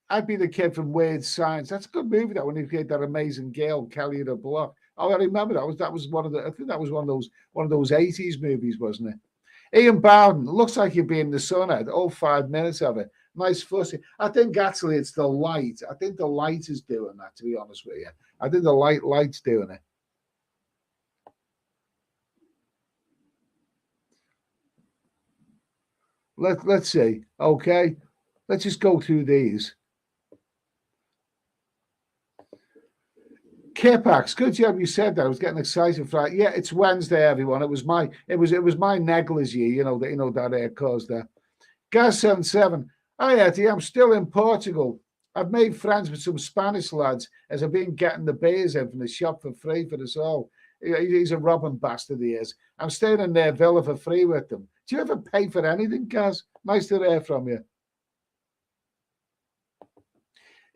I'd be the kid from Weird Science. That's a good movie. That when he played that amazing girl, Kelly the Block. Oh, I remember that was one of the. I think that was one of those 80s movies, wasn't it? Ian Bowden, looks like you're being the sun at all 5 minutes of it. Nice fussy. I think actually it's the light. I think the light is doing that, to be honest with you. I think the light's doing it. Let's see. Okay. Let's just go through these. Kipax, good job you said that. I was getting excited for that. Yeah, it's Wednesday, everyone. It was my negligee, that caused that. Gas77. Hi Eddie, I'm still in Portugal. I've made friends with some Spanish lads as I've been getting the beers in from the shop for free for us all. He's a robbing bastard, he is. I'm staying in their villa for free with them. Do you ever pay for anything, Gaz? Nice to hear from you.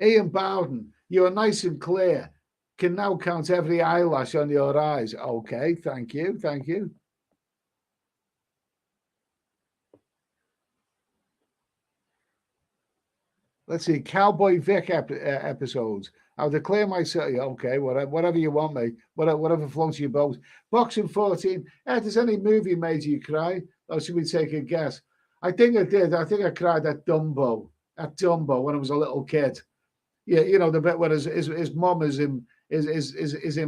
Ian Bowden, you're nice and clear. Can now count every eyelash on your eyes. Okay, thank you. Let's see, Cowboy Vic episodes. I'll declare myself. Okay, whatever you want, mate. Whatever floats your boat. Boxing 14. Ed, has any movie made you cry? Or should we take a guess? I think I did. I think I cried at Dumbo. When I was a little kid. Yeah, the bit where his mom is in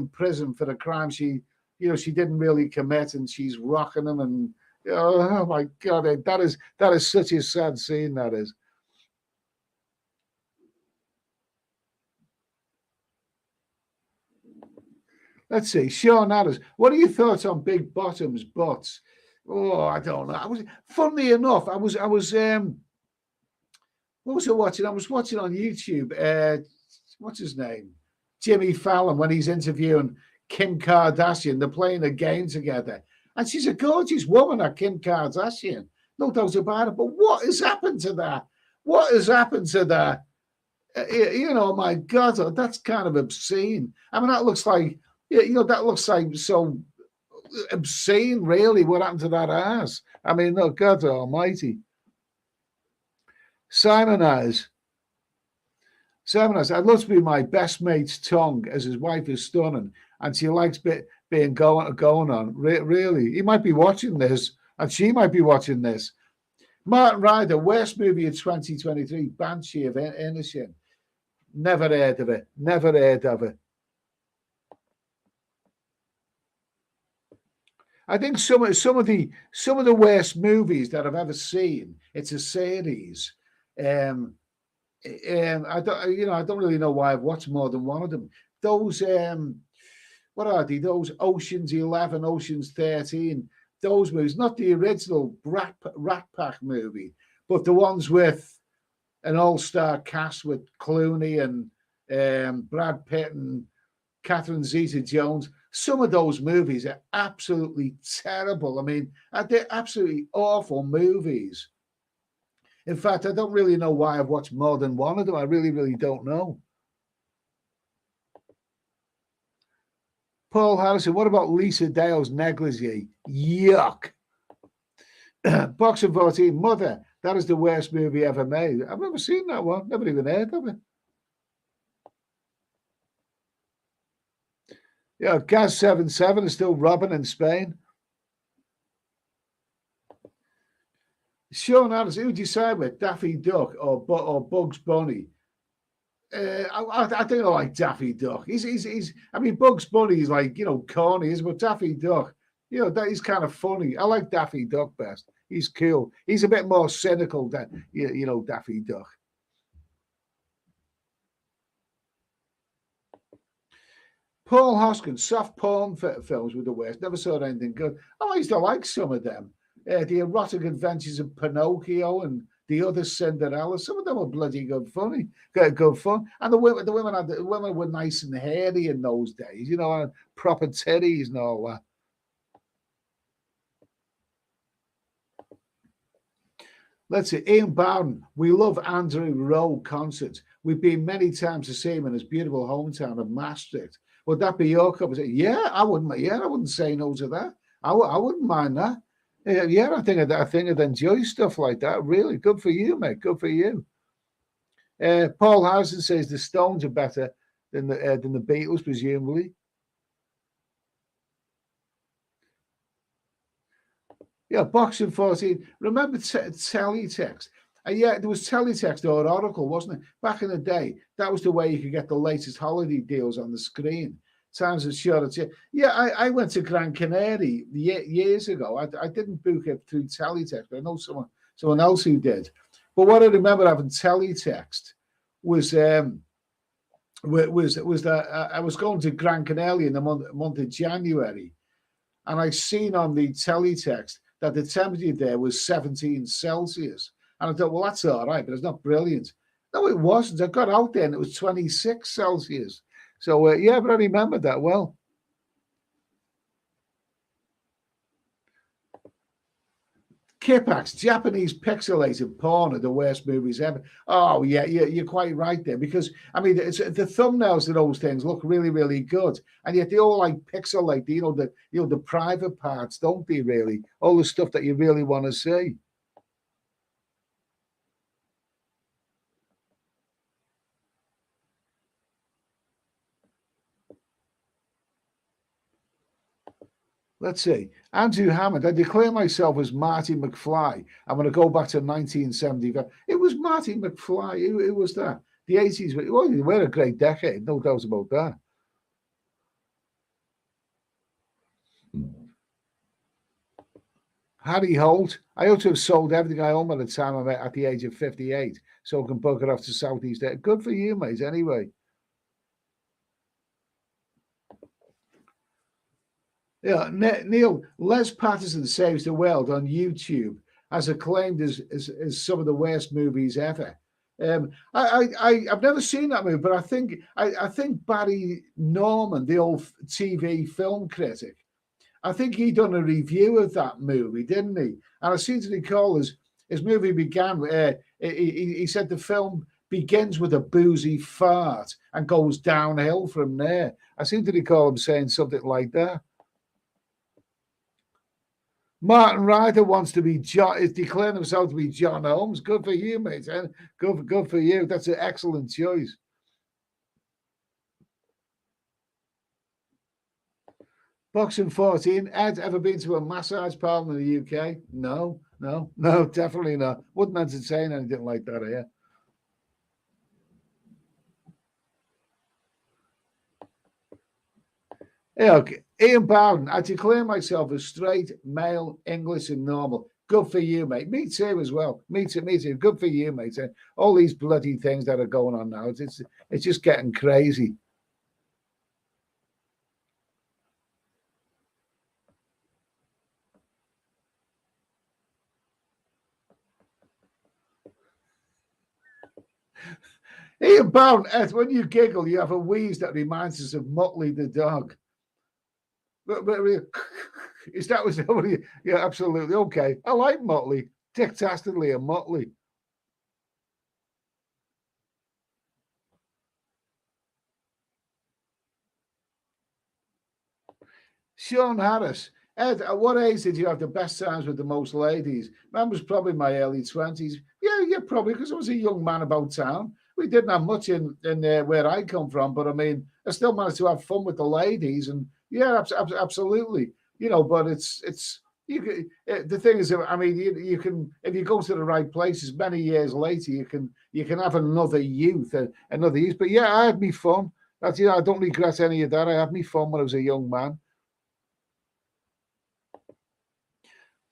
prison for the crime she didn't really commit, and she's rocking him, and oh my God, that is such a sad scene. That is. Let's see, Sean Adders. What are your thoughts on Big Bottom's butts? Oh, I don't know. Funnily enough, what was I watching? I was watching on YouTube. What's his name? Jimmy Fallon, when he's interviewing Kim Kardashian. They're playing a game together. And she's a gorgeous woman, that Kim Kardashian. No doubt about it. But what has happened to that? What has happened to that? You know, my God, that's kind of obscene. I mean, that looks like, that looks like so obscene, really, what happened to that ass. I mean, oh, God almighty. Simon has, I'd love to be my best mate's tongue, as his wife is stunning, and she likes being going on. Really, he might be watching this, and she might be watching this. Martin Ryder, worst movie of 2023, Banshee of Inisherin. Never heard of it. Never heard of it. I think some of the worst movies that I've ever seen. It's a series. I don't really know why I've watched more than one of them. Those what are they? Those Ocean's 11, Ocean's 13. Those movies, not the original Rat Pack movie, but the ones with an all-star cast with Clooney and Brad Pitt and Catherine Zeta-Jones. Some of those movies are absolutely terrible. I mean, they're absolutely awful movies. In fact, I don't really know why I've watched more than one of them. I really, really don't know. Paul Harrison, what about Lisa Dale's negligee? Yuck. Boxing 14, Mother, that is the worst movie ever made. I've never seen that one. Never even heard of it. Yeah, Gaz 77 is still robbing in Spain. Sean Adams, who would you side with, Daffy Duck or Bugs Bunny? I think I like Daffy Duck. He's. I mean, Bugs Bunny is like, corny, but Daffy Duck, he's kind of funny. I like Daffy Duck best. He's cool. He's a bit more cynical than Daffy Duck. Paul Hoskins, soft porn films with the worst. Never saw anything good. I used to like some of them. The Erotic Adventures of Pinocchio and the other Cinderella. Some of them were bloody good fun. And the women were nice and hairy in those days, and proper titties and all that. Let's see, Ian Bowden. We love Andrew Rowe concerts. We've been many times to see him in his beautiful hometown of Maastricht. Would that be your cup? Yeah, I wouldn't. Yeah, I wouldn't say no to that. I wouldn't mind that. Yeah, I think I'd enjoy stuff like that. Really, good for you, mate. Good for you. Paul Harrison says the Stones are better than the Beatles, presumably. Yeah, Boxing 14. Remember teletext? Yeah, there was teletext or Oracle, wasn't it? Back in the day, that was the way you could get the latest holiday deals on the screen. Times are short. Yeah, I went to Gran Canaria years ago. I didn't book it through teletext, but I know someone else who did. But what I remember having teletext was that I was going to Gran Canaria in the month of January, and I seen on the teletext that the temperature there was 17 Celsius. And I thought, well, that's all right, but it's not brilliant. No, it wasn't. I got out there and it was 26 Celsius. So, yeah, but I remember that well. Kipax, Japanese pixelated porn are the worst movies ever. Oh, yeah, you're quite right there. Because, I mean, the thumbnails of those things look really, really good. And yet they all like pixelate, the private parts, don't they, really? All the stuff that you really want to see. Let's see. Andrew Hammond, I declare myself as Marty McFly. I'm going to go back to 1975. It was Marty McFly. Who was that? The 80s. Well, they were a great decade. No doubt about that. Harry Holt. I ought to have sold everything I own by the time I'm at the age of 58, so I can bugger off to Southeast Asia. Good for you, mate, anyway. Yeah, Neil, Les Patterson Saves the World on YouTube as acclaimed as some of the worst movies ever. I've never seen that movie, but I think Barry Norman, the old TV film critic, I think he done a review of that movie, didn't he? And I seem to recall His movie began. He said the film begins with a boozy fart and goes downhill from there. I seem to recall him saying something like that. Martin Ryder wants to be John, is declaring himself to be John Holmes. Good for you, mate. Good for you. That's an excellent choice. Boxing 14. Ed, ever been to a massage parlour in the UK? No, definitely not. Wouldn't entertain anything like that here. Yeah, okay. Ian Bowden, I declare myself a straight, male, English, and normal. Good for you, mate. Me too as well. Me too. Good for you, mate. All these bloody things that are going on now, it's just getting crazy. Ian Bowden, Ed, when you giggle, you have a wheeze that reminds us of Motley the dog. Is that what somebody? Yeah, absolutely. Okay. I like Motley. Dick Dastardly and Motley. Sean Harris. Ed, at what age did you have the best times with the most ladies? Mine was probably my early 20s. Yeah, probably, because I was a young man about town. We didn't have much in where I come from, but I mean, I still managed to have fun with the ladies, and yeah, absolutely. But it's the thing is, I mean, you can, if you go to the right places many years later, you can have another youth. But yeah, I had me fun. That's, I don't regret any of that. I had me fun when I was a young man.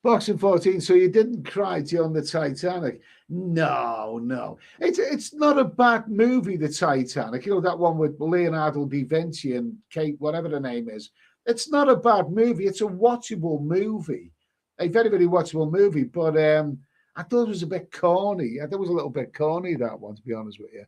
Boxing 14, so you didn't cry during the Titanic? No. It's not a bad movie, the Titanic. That one with Leonardo da Vinci and Kate, whatever the name is. It's not a bad movie. It's a watchable movie. A very, very watchable movie. But I thought it was a bit corny. I thought it was a little bit corny, that one, to be honest with you.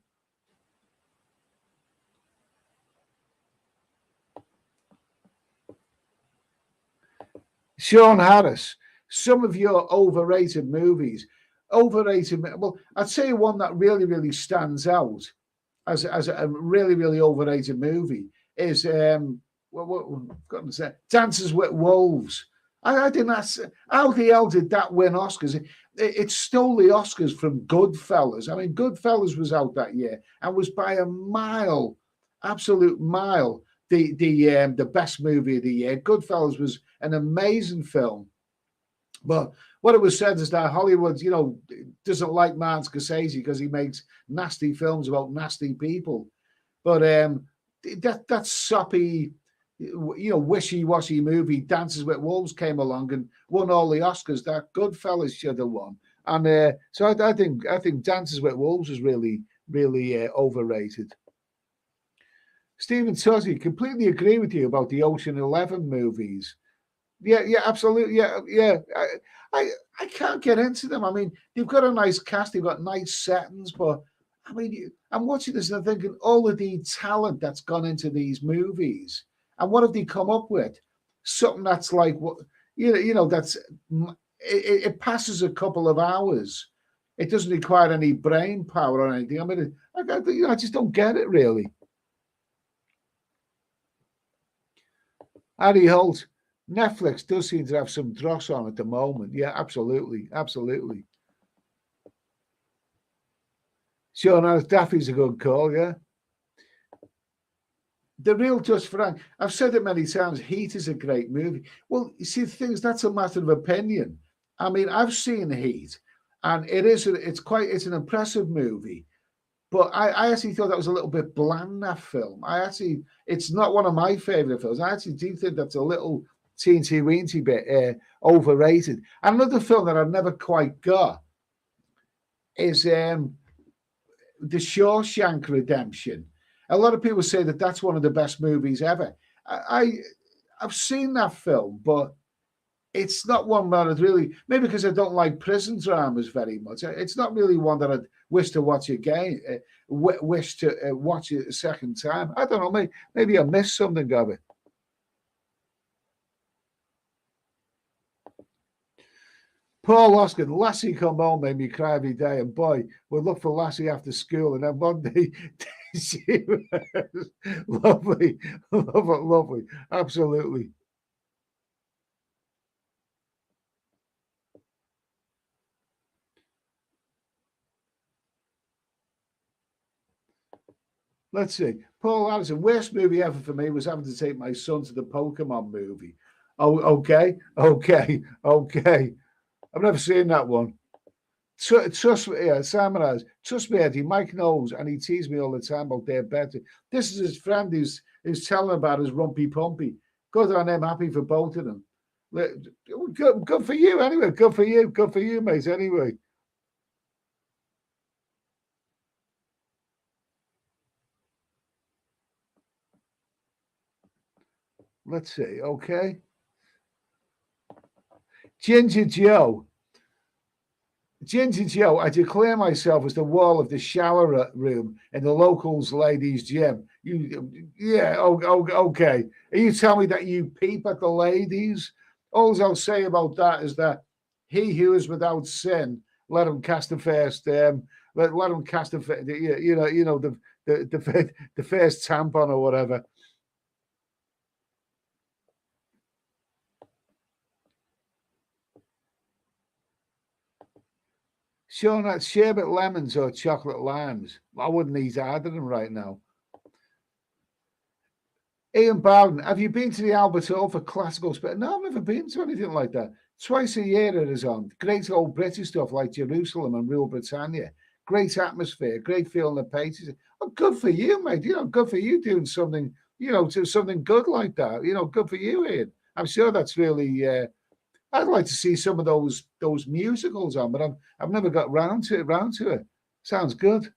Sean Harris. Some of your overrated movies. Well, I'd say one that really, really stands out as a really, really overrated movie is Dances with Wolves. I didn't ask how the hell did that win Oscars? It stole the Oscars from Goodfellas. I mean, Goodfellas was out that year and was by a mile, absolute mile, the best movie of the year. Goodfellas was an amazing film. But what it was said is that Hollywood, doesn't like Martin Scorsese because he makes nasty films about nasty people. But that soppy, wishy-washy movie, Dances with Wolves, came along and won all the Oscars that Goodfellas should have won. And so I think Dances with Wolves is really, really overrated. Stephen Tuzzy, completely agree with you about the Ocean 11 movies. Yeah, absolutely. Yeah. I can't get into them. I mean, they've got a nice cast, they've got nice settings, but I mean, I'm watching this and I'm thinking all of the talent that's gone into these movies, and what have they come up with? Something that's like what that's it passes a couple of hours. It doesn't require any brain power or anything. I mean, I just don't get it really. Harry Holt. Netflix does seem to have some dross on at the moment. Yeah, absolutely. Sure, Daffy's a good call, yeah. The Real Just Frank. I've said it many times, Heat is a great movie. Well, you see, the thing is, that's a matter of opinion. I mean, I've seen Heat, and it's an impressive movie. But I actually thought that was a little bit bland, that film. It's not one of my favorite films. I actually do think that's a little teensy-weensy bit overrated. Another film that I've never quite got is The Shawshank Redemption. A lot of people say that that's one of the best movies ever. I've seen that film, but it's not one that I'd really, maybe because I don't like prison dramas very much. It's not really one that I'd wish to watch again, wish to watch it a second time. I don't know, maybe I missed something of it. Paul Oskin, Lassie come home made me cry every day, and boy, we'd look for Lassie after school, and then one day she was lovely, lovely, lovely, absolutely. Let's see. Paul Anderson, worst movie ever for me was having to take my son to the Pokemon movie. Oh, okay, okay, okay. I've never seen that one. Trust me, yeah, Simon has. Trust me, Eddie. Mike knows, and he teases me all the time about their better. This is his friend who's telling about his rumpy pumpy. Good on him. Happy for both of them. Good for you, anyway. Good for you. Good for you, mate. Anyway. Let's see. Okay. Ginger Joe. Ginger Joe, I declare myself as the wall of the shower room in the locals ladies' gym. Yeah, okay. Are you telling me that you peep at the ladies? All I'll say about that is that he who is without sin, let him cast the first. Let him cast the the first tampon or whatever. Sure, not sherbet lemons or chocolate limes. I wouldn't eat either of them right now. Ian Bowden, have you been to the Albert Hall for classical sport? No, I've never been to anything like that. Twice a year it is on. Great old British stuff like Jerusalem and Rule Britannia. Great atmosphere, great feeling the pages. Oh, good for you, mate. Good for you doing something, to something good like that. Good for you, Ian. I'm sure that's really I'd like to see some of those musicals on, but I've never got round to it. Sounds good.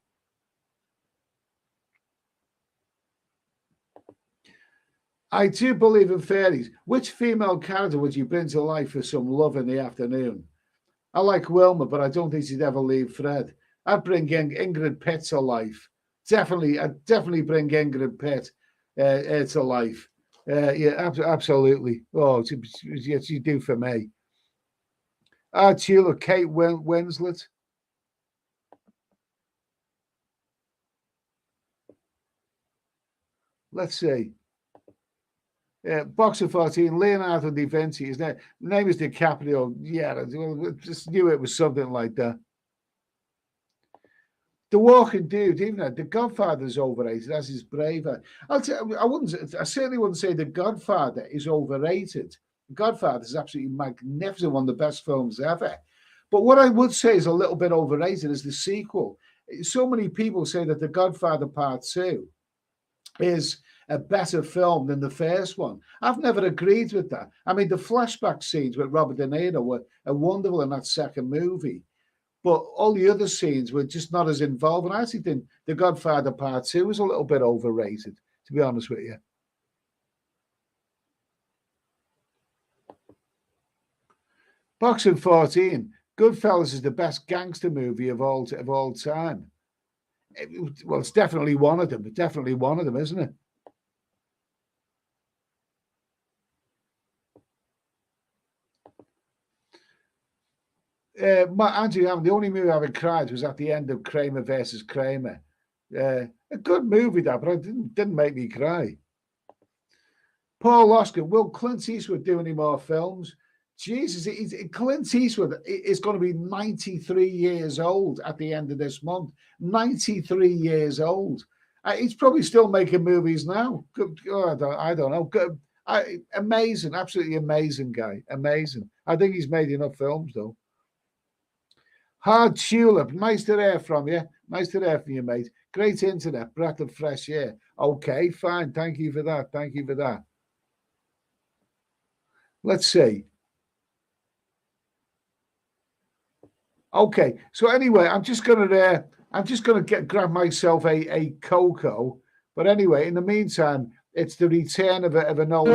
I do believe in fairies. Which female character would you bring to life for some love in the afternoon? I like Wilma, but I don't think she'd ever leave Fred. I'd bring Ingrid Pitt to life. I'd definitely bring Ingrid Pitt to life. Yeah, absolutely. Oh, yes, you do for me. Tula, Kate Winslet. Let's see. Boxer 14, Leonardo da Vinci. His name is DiCaprio. Yeah, I just knew it was something like that. The Walking Dude, even that, The Godfather's overrated, as is Braveheart. I certainly wouldn't say The Godfather is overrated. The Godfather is absolutely magnificent, one of the best films ever. But what I would say is a little bit overrated is the sequel. So many people say that The Godfather Part 2 is a better film than the first one. I've never agreed with that. I mean, the flashback scenes with Robert De Niro were wonderful in that second movie, but all the other scenes were just not as involved. And I actually think The Godfather Part 2 was a little bit overrated, to be honest with you. Boxing 14, Goodfellas is the best gangster movie of all time. Well, it's definitely one of them. It's definitely one of them, isn't it? Andrew, the only movie I ever cried was at the end of Kramer versus Kramer. A good movie, that, but it didn't make me cry. Paul Oscar, will Clint Eastwood do any more films? Jesus, Clint Eastwood is going to be 93 years old at the end of this month. 93 years old. He's probably still making movies now. I don't know. Amazing, absolutely amazing guy. Amazing. I think he's made enough films, though. Hard Tulip, nice to hear from you. Nice to hear from you, mate. Great internet, breath of fresh air. Okay, fine. Thank you for that. Thank you for that. Let's see. Okay, so anyway, I'm just gonna grab myself a cocoa. But anyway, in the meantime, it's the return of an old.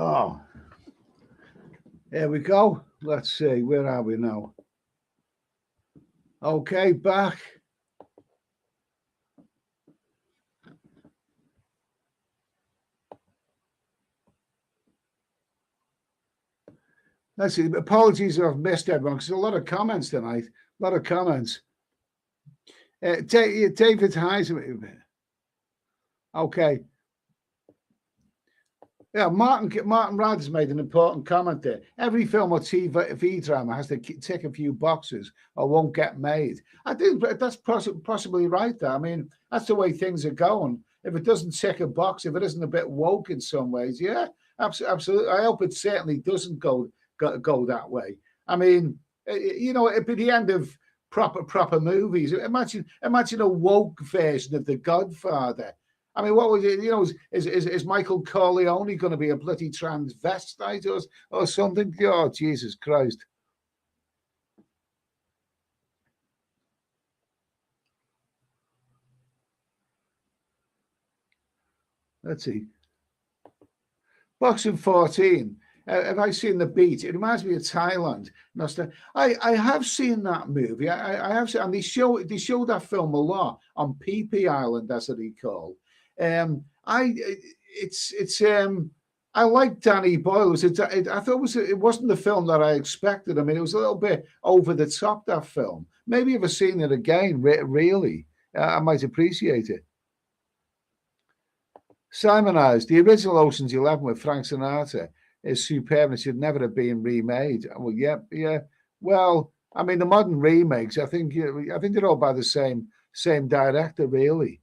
Oh, here we go. Let's see. Where are we now? Okay, back. Let's see. Apologies if I've missed everyone because there's a lot of comments tonight. A lot of comments. David Heisenberg. Okay. Yeah, Martin Rad has made an important comment there. Every film or TV drama has to tick a few boxes or won't get made. I think that's possibly right there. I mean, that's the way things are going. If it doesn't tick a box, if it isn't a bit woke in some ways, yeah, absolutely. I hope it certainly doesn't go that way. I mean, you know, it'd be the end of proper movies. Imagine a woke version of The Godfather. I mean, what was it? You know, is Michael Corleone going to be a bloody transvestite or something? Oh, Jesus Christ! Let's see. Boxing 14. Have I seen The Beat? It reminds me of Thailand. I have seen that movie. I have seen, and they show that film a lot on PP Island, as it called. I like Danny Boyle. I thought it wasn't the film that I expected. I mean, it was a little bit over the top, that film. Maybe if I've seen it again, really, I might appreciate it. Simonized, the original Ocean's 11 with Frank Sinatra is superb and should never have been remade. Well, yeah. Well, I mean, the modern remakes, I think they're all by the same director, really.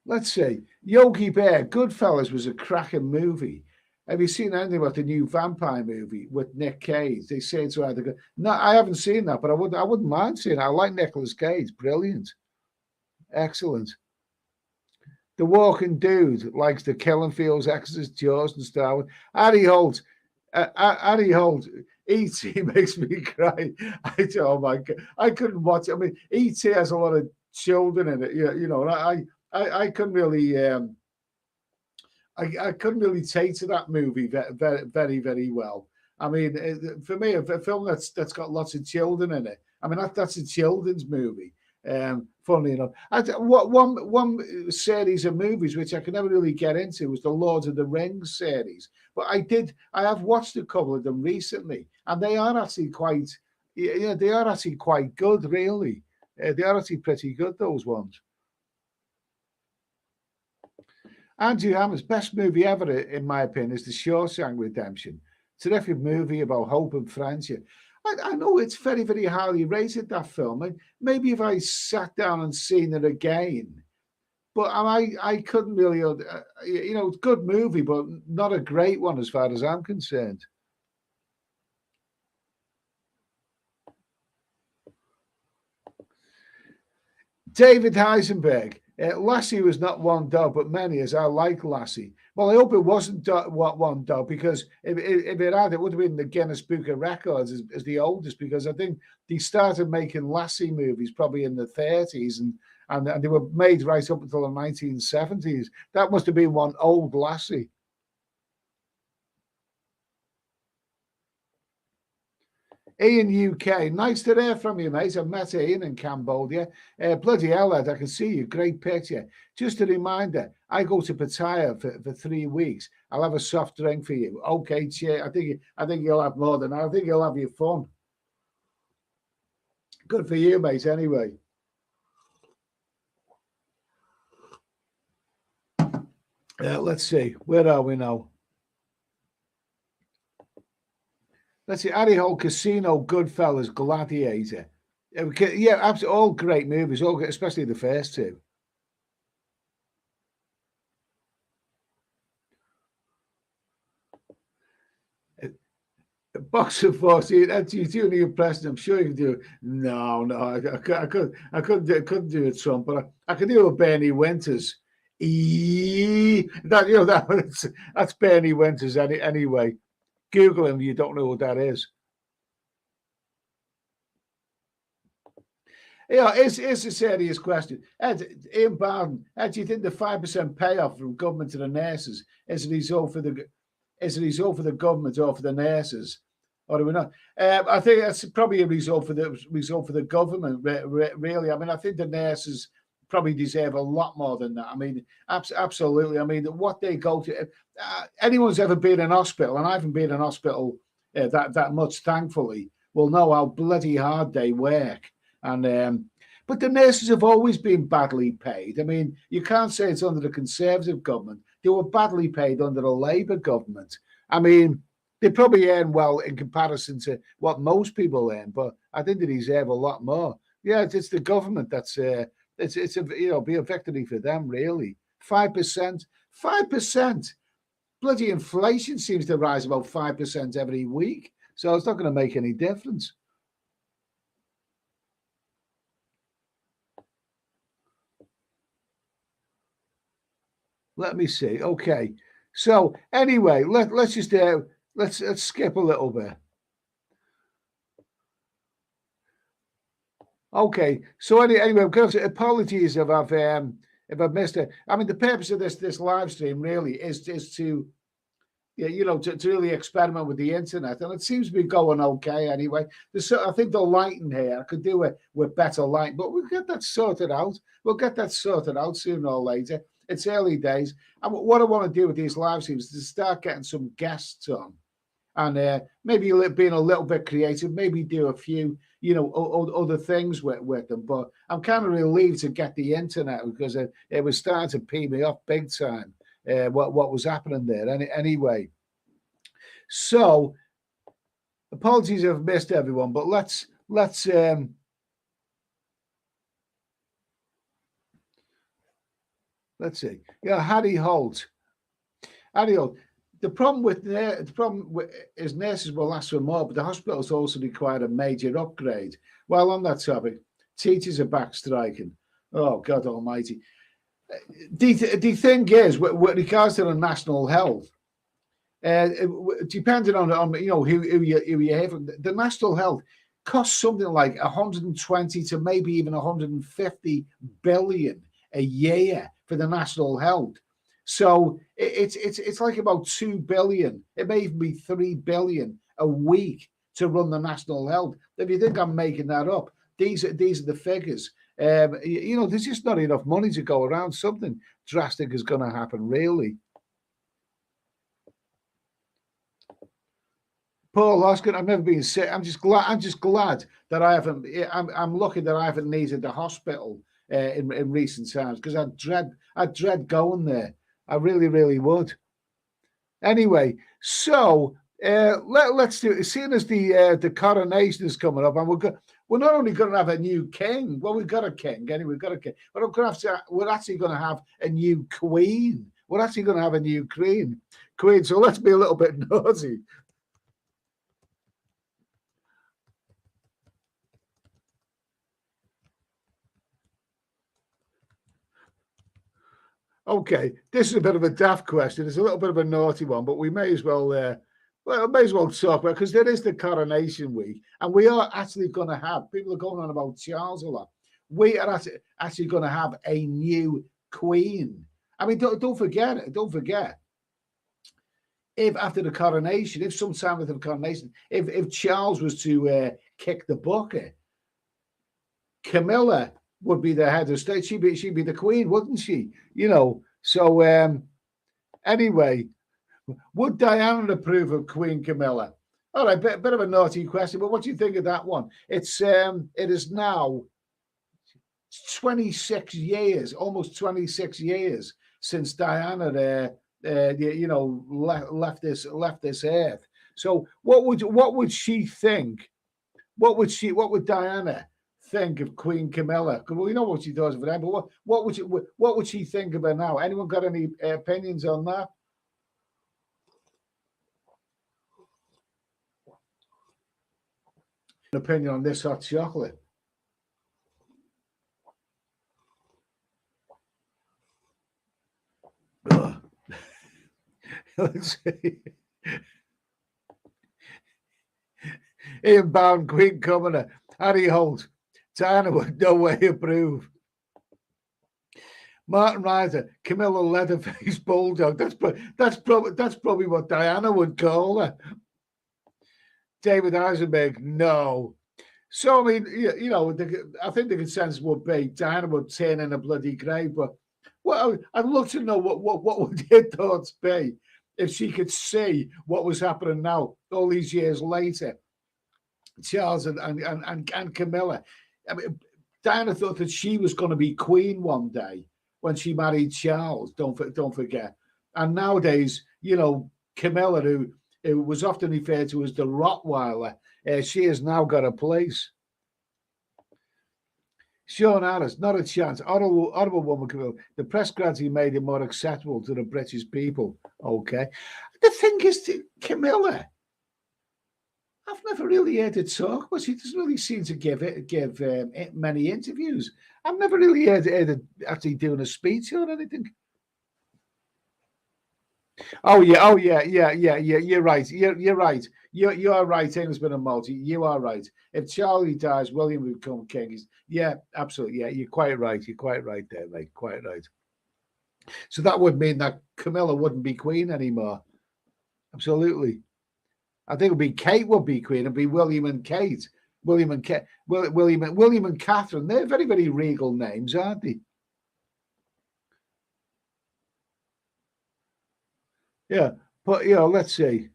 Let's see. Yogi Bear, Goodfellas was a cracking movie. Have you seen anything about the new vampire movie with Nick Cage? They say it's rather good. No, I haven't seen that, but I wouldn't mind seeing it. I like Nicolas Cage. Brilliant. Excellent. The Walking Dude likes the Killing Fields, Exorcist, Jaws, and Star Wars. Harry Holt. E.T. makes me cry. Oh my God. I couldn't watch it. I mean, E.T. has a lot of children in it. You know, I couldn't really I couldn't really take to that movie very, very well. I mean, for me, a film that's got lots of children in it. I mean, that's a children's movie. Funnily enough, one series of movies which I could never really get into was the Lord of the Rings series. But I have watched a couple of them recently, and they are actually quite, they are actually quite good, really. They are actually pretty good, those ones. Andrew Hammer's best movie ever, in my opinion, is The Shawshank Redemption. Terrific movie about hope and friendship. I know it's very, very highly rated, that film. And maybe if I sat down and seen it again, but I couldn't really, it's a good movie, but not a great one as far as I'm concerned. David Heisenberg. Lassie was not one dog, but many, as I like Lassie. Well, I hope it wasn't one dog, because if it had, it would have been the Guinness Book of Records as the oldest, because I think they started making Lassie movies probably in the 30s, and they were made right up until the 1970s. That must have been one old Lassie. Ian UK, nice to hear from you, mate. I met Ian in Cambodia. Bloody hell, lad, I can see you. Great picture. Just a reminder, I go to Pattaya for 3 weeks. I'll have a soft drink for you. Okay, cheer. I think you'll have more than that. I think you'll have your fun. Good for you, mate, anyway. Let's see. Where are we now? Let's see, Harry Hole, Casino, Goodfellas, Gladiator. Yeah, absolutely, all great movies, especially the first two. Boxer 14, that's you only impressed. I'm sure you can do. No, I couldn't do a Trump, but I could do a Bernie Winters. That's Bernie Winters anyway. Google him, you don't know what that is. Yeah, it's a serious question. Ed, Ian Barden, Ed, do you think the 5% payoff from government to the nurses is a result for the government or for the nurses, or do we not? I think that's probably a result for the government. Really, I mean, I think the nurses probably deserve a lot more than that. I mean, absolutely. I mean, what they go to. Anyone's ever been in hospital, and I haven't been in hospital that much, thankfully, will know how bloody hard they work. And but the nurses have always been badly paid. I mean, you can't say it's under the Conservative government. They were badly paid under the Labour government. I mean, they probably earn well in comparison to what most people earn, but I think they deserve a lot more. Yeah, it's the government that's it's a be a victory for them, really. 5%, 5%. Bloody inflation seems to rise about 5% every week, so it's not going to make any difference. Let me see. Okay. So anyway, let's just let's skip a little bit. Okay. So anyway, because apologies if I've missed it. I mean, the purpose of this live stream really is to to really experiment with the internet, and it seems to be going okay anyway. I think the lighting here, I could do it with better light, but we'll get that sorted out. We'll get that sorted out sooner or later. It's early days, and what I want to do with these live streams is to start getting some guests on, and maybe being a little bit creative, maybe do a few, other things with them. But I'm kind of relieved to get the internet because it was starting to pee me off big time. What was happening there. Anyway, so apologies if I've missed everyone, but let's see. Yeah, Harry Holt. The problem is nurses will last for more, but the hospitals also require a major upgrade. While on that topic, teachers are back striking. Oh God Almighty! The thing is, with regards to the national health, depending on who you hear from, the national health costs something like 120 to maybe even 150 billion a year for the national health. So it's like about 2 billion. It may even be 3 billion a week to run the national health. If you think I'm making that up, these are the figures. There's just not enough money to go around. Something drastic is going to happen, really. Paul Oscar, I've never been sick. I'm just glad that I haven't. I'm lucky that I haven't needed the hospital in recent times, because I'd dread going there. I really, really would. Anyway, so let's do it. Seeing as the coronation is coming up, and we're not only going to have a new king. Well, we've got a king. Anyway, we've got a king. But we're actually going to have a new queen. We're actually going to have a new queen. So let's be a little bit naughty. Okay, this is a bit of a daft question. It's a little bit of a naughty one, but we may as well talk about, because there is the coronation week, and we are actually going to have, people are going on about Charles a lot. We are actually going to have a new queen. I mean, don't forget it. Don't forget. If after the coronation, if sometime after the coronation, if Charles was to kick the bucket, Camilla would be the head of state. She'd be the queen, wouldn't she? So anyway, would Diana approve of Queen Camilla? All right, bit of a naughty question, but what do you think of that one? It is now 26 years, almost 26 years since Diana left this earth. So what would she think? What would Diana think of Queen Camilla? Because we know what she does for them, but what would she think of her now? Anyone got any opinions on that? An opinion on this hot chocolate? Let's see. Ian Bound, Queen Camilla, Harry Holt. Diana would no way approve. Martin Ryder, Camilla Leatherface Bulldog. That's probably what Diana would call her. David Eisenberg, no. So I mean, you know, I think the consensus would be Diana would turn in a bloody grave. But well, I'd love to know what would your thoughts be if she could see what was happening now, all these years later. Charles and Camilla. I mean, Diana thought that she was going to be queen one day when she married Charles. Don't forget. And nowadays, you know, Camilla, who was often referred to as the Rottweiler, she has now got a place. Sean Harris, not a chance. Honourable woman, Camilla. The press gradually made it more acceptable to the British people. Okay. The thing is, Camilla, I've never really heard her talk, but she doesn't really seem to give many interviews. I've never really heard her actually doing a speech or anything. Oh yeah. You're right. You're right. You are right. England's been a multi. You are right. If Charlie dies, William will become king. Yeah, absolutely. Yeah, you're quite right. You're quite right there, mate. Quite right. So that would mean that Camilla wouldn't be queen anymore. Absolutely. I think it'd be Kate would be queen. It'd be William and Kate. William and Catherine. They're very, very regal names, aren't they? Yeah, but you know, let's see.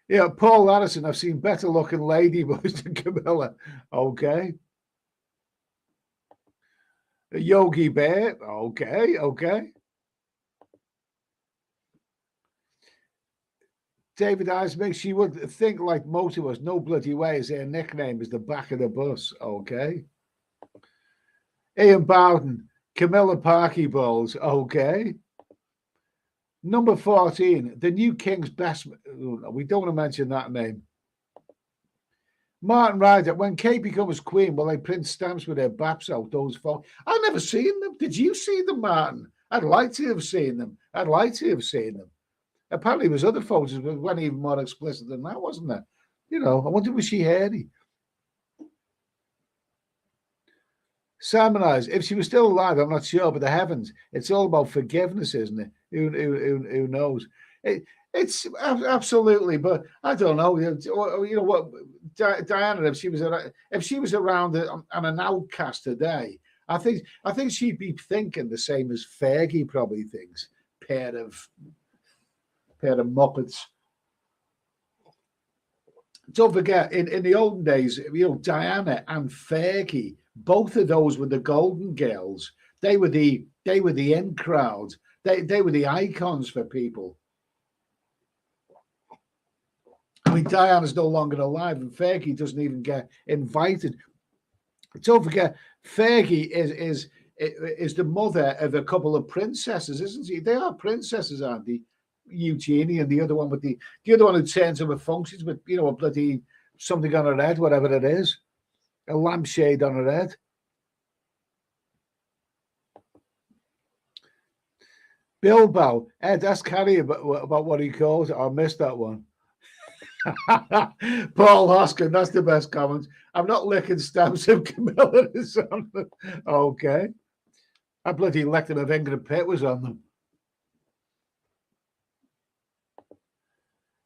Yeah, Paul Addison. I've seen better looking ladyboys than Camilla. Okay. Yogi Bear. Okay. David Eisman, she would think like most of us, no bloody way is their nickname is the back of the bus. Okay. Ian Bowden, Camilla Parky Bowles. Okay. Number 14, the new King's best. We don't want to mention that name. Martin Ryder, when Kate becomes queen, will they print stamps with their baps out? Those folks. I've never seen them. Did you see them, Martin? I'd like to have seen them. Apparently, there was other photos that weren't even more explicit than that, wasn't there? You know, I wonder, was she hairy? Simon Eyes, if she was still alive, I'm not sure, but the heavens, it's all about forgiveness, isn't it? Who knows? It's absolutely, but I don't know. You know what, Diana, if she was around and an outcast today, I think she'd be thinking the same as Fergie probably thinks. Pair of muppets. Don't forget, in the olden days, you know, Diana and Fergie, both of those were the Golden Girls. They were the in crowd. They were the icons for people. I mean, Diana's no longer alive, and Fergie doesn't even get invited. Don't forget, Fergie is the mother of a couple of princesses, isn't she? They are princesses, aren't they? Eugenie and the other one who turns up at functions with, you know, a bloody something on her head, whatever it is, a lampshade on her head. Bilbo, Ed, ask Harry about what he calls it. I missed that one. Paul Hoskin, that's the best comment. I'm not licking stamps if Camilla is on them. Okay. I bloody licked them if Ingrid Pitt was on them.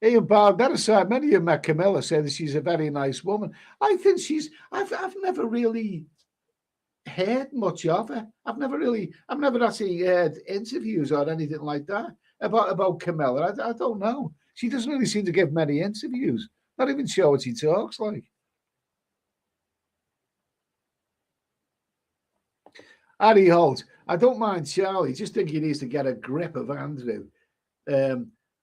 Ian Bard, that aside, many of you met Camilla say that she's a very nice woman. I think I've never really heard much of her. I've never actually heard interviews or anything like that about Camilla. I don't know. She doesn't really seem to give many interviews. Not even sure what she talks like. Harry Holt, I don't mind Charlie. Just think he needs to get a grip of Andrew.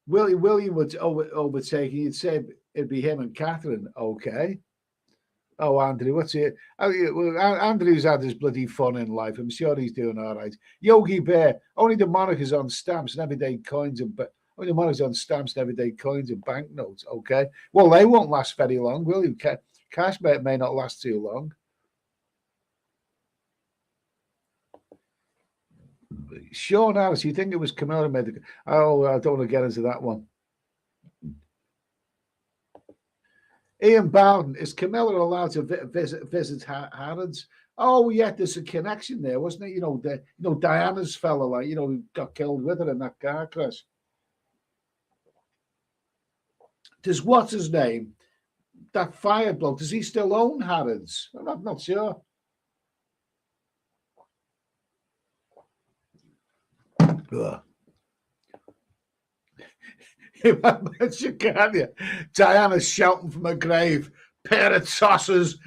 William would overtake. You'd say it'd be him and Catherine. Okay. Oh, Andrew, what's it? Andrew's had his bloody fun in life. I'm sure he's doing all right. Yogi Bear, only the monarch is on stamps and everyday coins only the monarch's on stamps and everyday coins and banknotes. Okay. Well, they won't last very long, will you? Cash may not last too long. Sean Harris, you think it was Camilla made the... Oh, I don't want to get into that one. Ian Bowden, is Camilla allowed to visit Harrods? Oh yeah, there's a connection there, wasn't it? Diana's fella, like who got killed with her in that car crash. Does what's his name? That fire bloke, does he still own Harrods? I'm not sure. Ugh. You can you? Diana shouting from her grave, pair of tossers.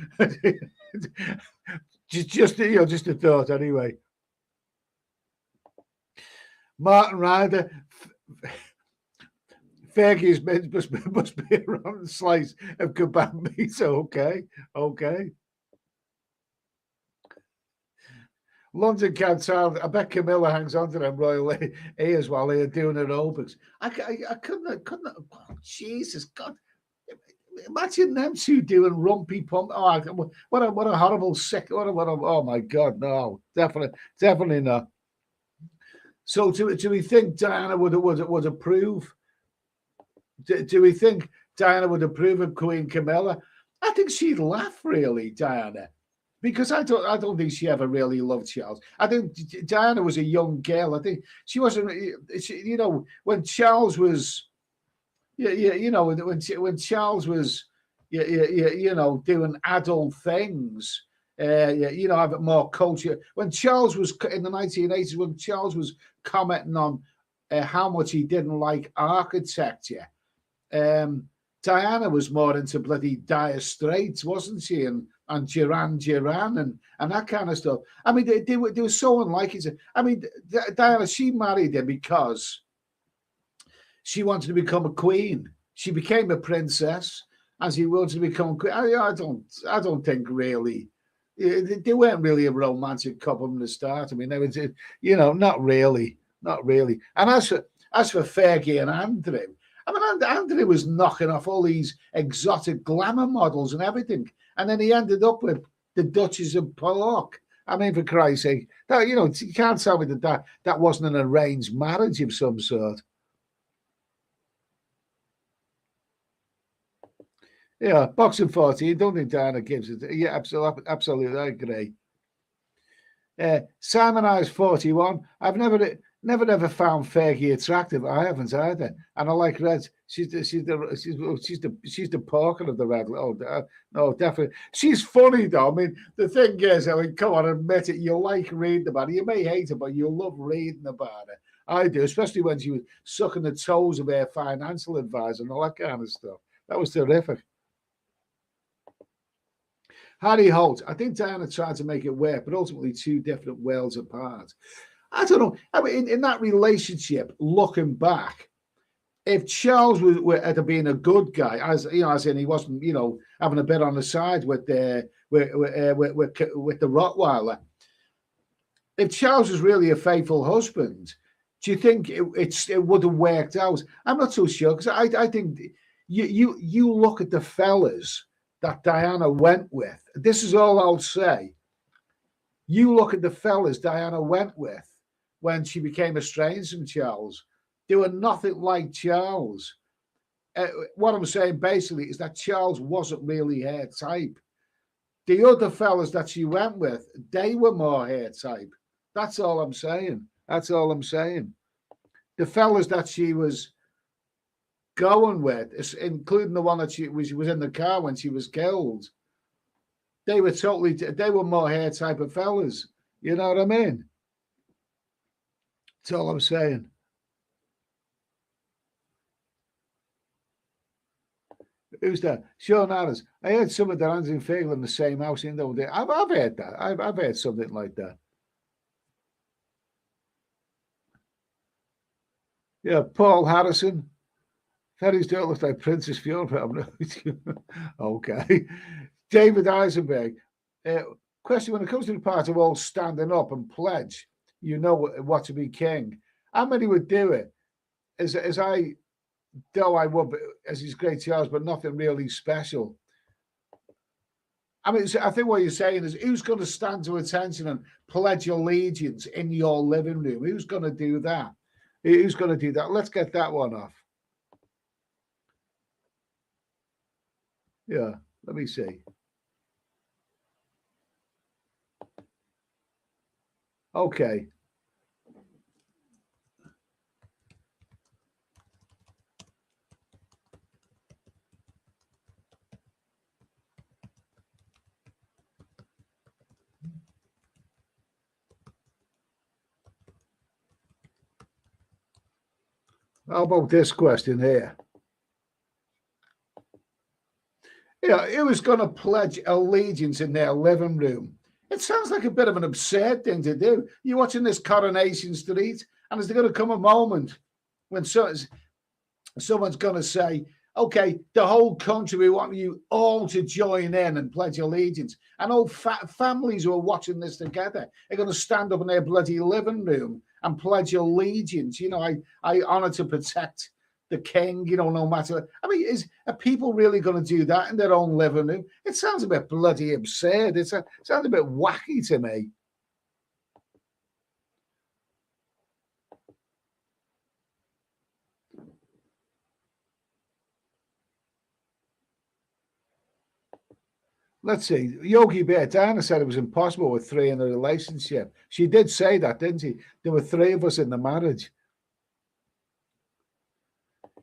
just a thought anyway. Martin Ryder, Fergie's mint must be around the slice of kebab meat. Okay. London Cantal, I bet Camilla hangs on to them royal ears while they're doing aerobics. I couldn't. Oh, Jesus God! Imagine them two doing rumpy pump. Oh, what a horrible sick. Oh my God! No, definitely not. So do we think Diana would approve? Do we think Diana would approve of Queen Camilla? I think she'd laugh, really, Diana. Because I don't think she ever really loved Charles. I think Diana was a young girl. I think she wasn't. When Charles was, when Charles was, doing adult things, having more culture. When Charles was in the 1980s, when Charles was commenting on how much he didn't like architecture, Diana was more into bloody Dire Straits, wasn't she? And Duran and that kind of stuff. I mean, they were so unlike each other. I mean, Diana, she married him because she wanted to become a queen. She became a princess, and she wanted to become a queen. I don't think really. They weren't really a romantic couple from the start. I mean, they were, not really. And as for Fergie and Andrew, I mean, Andrew was knocking off all these exotic glamour models and everything. And then he ended up with the Duchess of Pork. I mean, for Christ's sake, you can't tell me that wasn't an arranged marriage of some sort. Yeah, boxing 14. Don't think Diana gives it. Yeah, absolutely. I agree. Simon Eyes 41. I've never found Fergie attractive. I haven't either, and I like Red. She's the Parker of the Red. Oh no, definitely. She's funny though. I mean, the thing is, come on, admit it. You like reading about her. You may hate her, but you love reading about her. I do, especially when she was sucking the toes of her financial advisor and all that kind of stuff. That was terrific. Harry Holt, I think Diana tried to make it work, but ultimately two different worlds apart. I don't know. I mean, in that relationship, looking back, if Charles had been a good guy, as in he wasn't, having a bit on the side with the Rottweiler. If Charles was really a faithful husband, do you think it would have worked out? I'm not so sure, because I think you look at the fellas that Diana went with. This is all I'll say. You look at the fellas Diana went with when she became estranged from Charles. They were nothing like Charles. What I'm saying basically is that Charles wasn't really her type. The other fellas that she went with, they were more her type. That's all I'm saying. The fellas that she was going with, including the one that she was in the car when she was killed, they were more her type of fellas. You know what I mean? That's all I'm saying. Who's that? Sean Adams. I heard some of the hands in Fagel in the same house in the day. I've heard that. I've heard something like that. Yeah, Paul Harrison. Ferries don't look like Princess Fiona. Okay. David Eisenberg. Question: when it comes to the part of all standing up and pledge, you know what to be king. How many would do it? As I, though I would, as his great Charles, but nothing really special. I mean, I think what you're saying is, who's going to stand to attention and pledge allegiance in your living room? Who's going to do that? Who's going to do that? Let's get that one off. Yeah, let me see. Okay. How about this question here? Yeah, who was going to pledge allegiance in their living room? It sounds like a bit of an absurd thing to do. You're watching this Coronation Street, and is there going to come a moment when someone's going to say, okay, the whole country, we want you all to join in and pledge allegiance. And all families who are watching this together are going to stand up in their bloody living room and pledge allegiance. You know, I honor to protect the king, you know, no matter. I mean, are people really going to do that in their own living room? It sounds a bit bloody absurd. It sounds a bit wacky to me. Let's see. Yogi Bear Diana said it was impossible with three in a relationship. She did say that, didn't she? There were three of us in the marriage.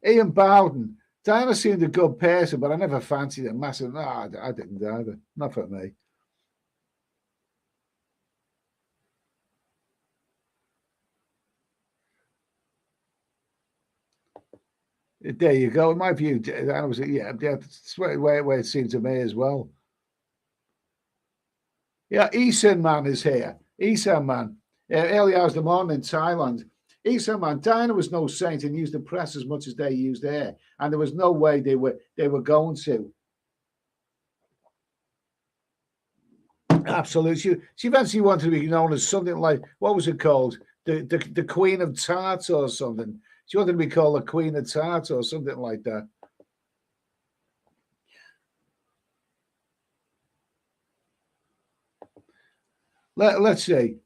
Ian Bowden. Diana seemed a good person, but I never fancied her massive. No, I didn't either. Not for me. There you go. In my view, Diana was, that's where it seemed to me as well. Yeah, Isan Man is here. Isan Man. Early hours of the morning in Thailand. Isan Man. Diana was no saint and used the press as much as they used air, and there was no way they were going to. Absolutely. She eventually wanted to be known as something like, what was it called? The Queen of Tarts or something. She wanted to be called the Queen of Tarts or something like that. Let's see.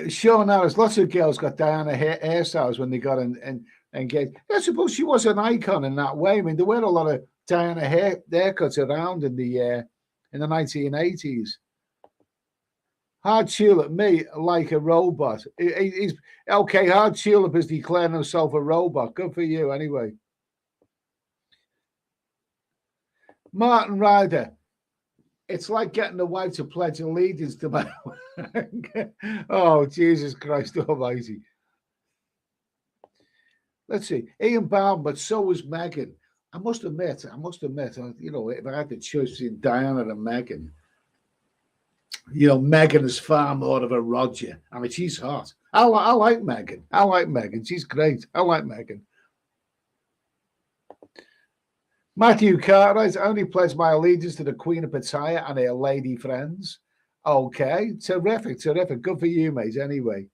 Sean Harris, lots of girls got Diana hairstyles when they got engaged. I suppose she was an icon in that way. I mean, there were a lot of Diana haircuts around in the 1980s. Hard Tulip, me like a robot. He's okay. Hard Tulip is declaring himself a robot. Good for you, anyway. Martin Ryder, it's like getting a wife to pledge allegiance to my. Oh, Jesus Christ Almighty. Let's see. Ian Baum, but so was Megan. I must admit, you know, if I had to choose between Diana and Megan, you know, Megan is far more of a Roger. I mean, she's hot. I like Megan. I like Megan. She's great. I like Megan. Matthew Cartwright only pledged my allegiance to the Queen of Pattaya and her lady friends. Okay, terrific. Good for you, mate. Anyway.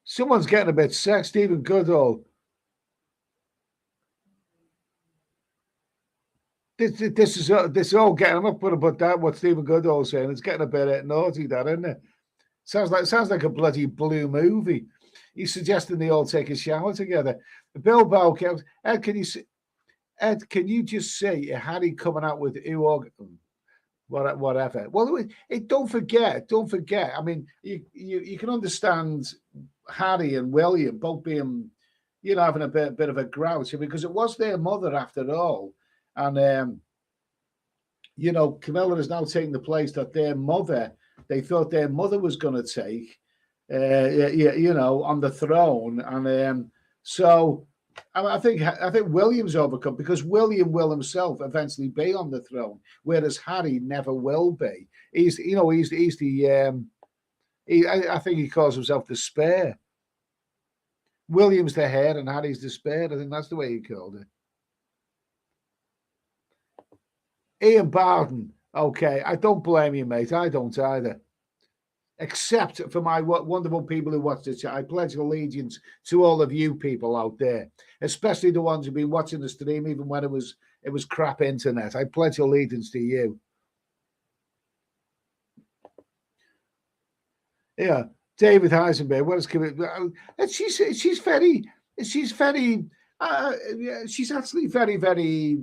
Someone's getting a bit sick. Stephen Goodall. This is all getting. I'm not putting about that. What Stephen Goodall's saying. It's getting a bit naughty, that, isn't it? Sounds like a bloody blue movie. He's suggesting they all take a shower together. Bilbao, Ed, can you just see Harry coming out with whatever? Well, don't forget. I mean, you can understand Harry and William both being, you know, having a bit of a grouch because it was their mother after all, and you know, Camilla is now taking the place that they thought their mother was going to take, you know, on the throne, and so I think William's overcome because William will himself eventually be on the throne, whereas Harry never will be. He's the I think he calls himself the spare. William's the head and Harry's the spare. I think that's the way he called it. Ian Barton. Okay, I don't blame you, mate. I don't either. Except for my wonderful people who watch this. I pledge allegiance to all of you people out there, especially the ones who've been watching the stream, even when it was crap internet. I pledge allegiance to you. Yeah, David Heisenberg. What is she's very she's very, yeah, she's actually very, very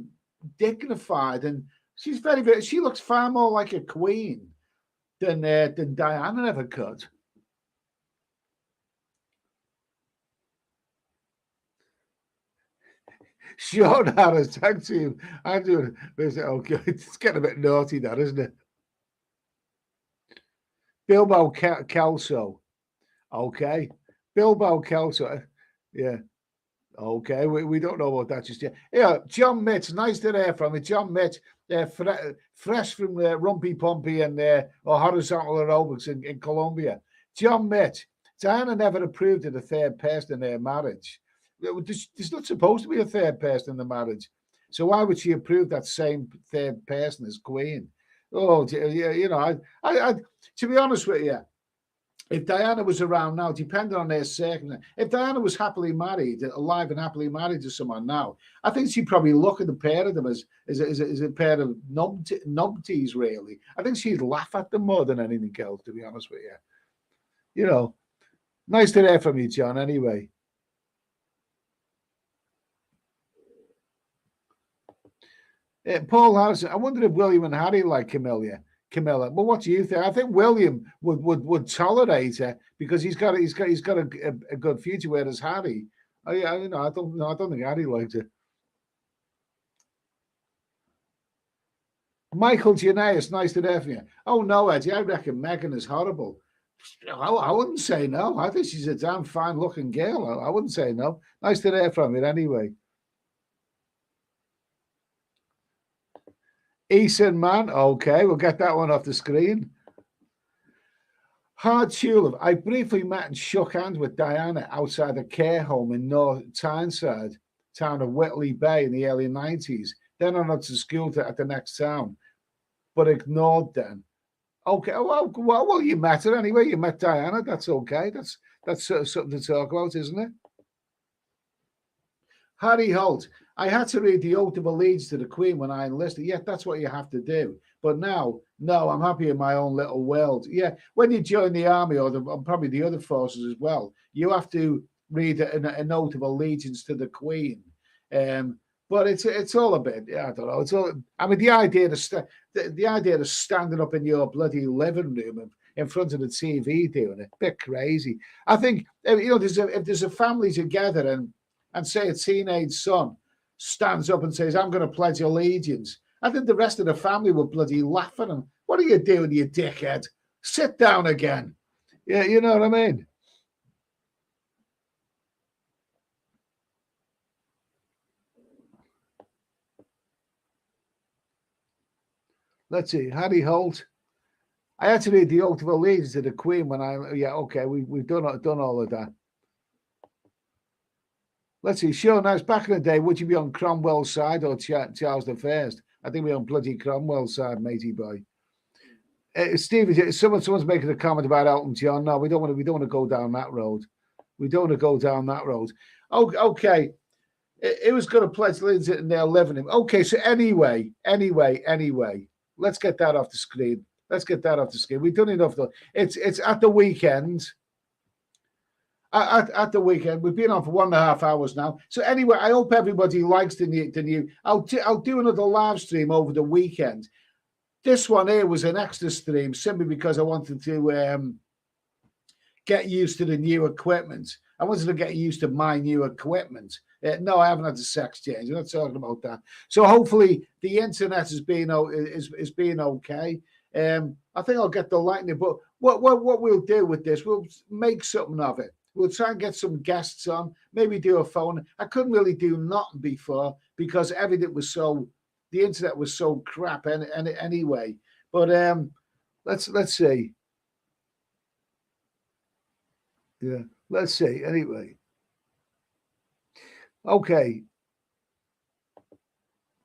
dignified, and she's very, very. She looks far more like a queen than Diana ever could. Sean Harris, tag team. I'm doing this. Okay, it's getting a bit naughty, that isn't it? Bilbo Kelso. Okay, Bilbo Kelso. Yeah. Okay, we don't know about that just yet. Yeah, John Mitch, nice to hear from you. John Mitch, fresh from Rumpy Pumpy and or horizontal aerobics in Colombia. John Mitch, Diana never approved of the third person in their marriage. There's not supposed to be a third person in the marriage. So why would she approve that same third person as queen? Oh, yeah, to be honest with you, if Diana was around now, depending on their circumstances, if Diana was happily married, alive and happily married to someone now, I think she'd probably look at the pair of them as a pair of numpties, really. I think she'd laugh at them more than anything else, to be honest with you. Nice to hear from you, John, anyway. Paul Harrison, I wonder if William and Harry like Camilla. Well, what do you think? I think William would tolerate her because he's got a good future. Whereas Harry, I don't think Harry likes it. Michael Gianais, nice to hear from you. Oh no, Eddie, I reckon Megan is horrible. I wouldn't say no. I think she's a damn fine looking girl. I wouldn't say no. Nice to hear from you anyway. Eason Man, okay, we'll get that one off the screen. Hard Tulip, I briefly met and shook hands with Diana outside a care home in North Tyneside, town of Whitley Bay in the early 90s. Then I went to school at the next town, but ignored them. Okay, well, you met her anyway. You met Diana. That's okay. That's something to talk about, isn't it? Harry Holt, I had to read the oath of allegiance to the Queen when I enlisted. Yeah, that's what you have to do. But now, no, I'm happy in my own little world. Yeah, when you join the army or probably the other forces as well, you have to read an oath of allegiance to the Queen. But it's all a bit. Yeah, I don't know. It's all. I mean, the idea of standing up in your bloody living room in front of the TV doing it, a bit crazy. I think if there's a family together and say a teenage son stands up and says, I'm going to pledge allegiance, I think the rest of the family would bloody laugh at him. What are you doing, you dickhead? Sit down again. Yeah, you know what I mean? Let's see. Harry Holt. I had to read the oath of allegiance to the Queen when we've done all of that. Let's see. Sure, now it's back in the day. Would you be on Cromwell's side or Charles I? I think we're on bloody Cromwell's side, matey boy. Steve, someone's making a comment about Elton John. No, we don't want to go down that road. We don't want to go down that road. Oh, okay. It was going to pledge allegiance and they're living him. Okay, so anyway. Let's get that off the screen. We've done enough though. It's at the weekend. At the weekend, we've been on for 1.5 hours now. So anyway, I hope everybody likes the new. I'll do another live stream over the weekend. This one here was an extra stream simply because I wanted to get used to the new equipment. I wanted to get used to my new equipment. No, I haven't had a sex change. I'm not talking about that. So hopefully the internet is being okay. I think I'll get the lightning. But what we'll do with this, we'll make something of it. We'll try and get some guests on, maybe do a phone. I couldn't really do nothing before because everything was the internet was so crap anyway. But let's see. Yeah, let's see. Anyway. Okay.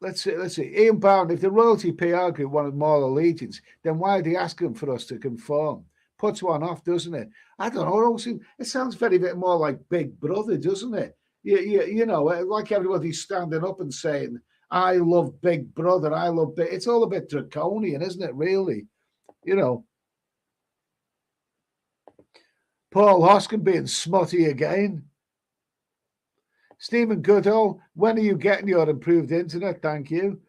Let's see. Ian Bound, if the royalty PR group wanted more allegiance, then why are they asking for us to conform? Puts one off, doesn't it? I don't know. It sounds very bit more like Big Brother, doesn't it? You know, like everybody's standing up and saying, I love Big Brother. I love Big. It's all a bit draconian, isn't it, really? You know. Paul Hoskin being smutty again. Stephen Goodall, when are you getting your improved internet? Thank you.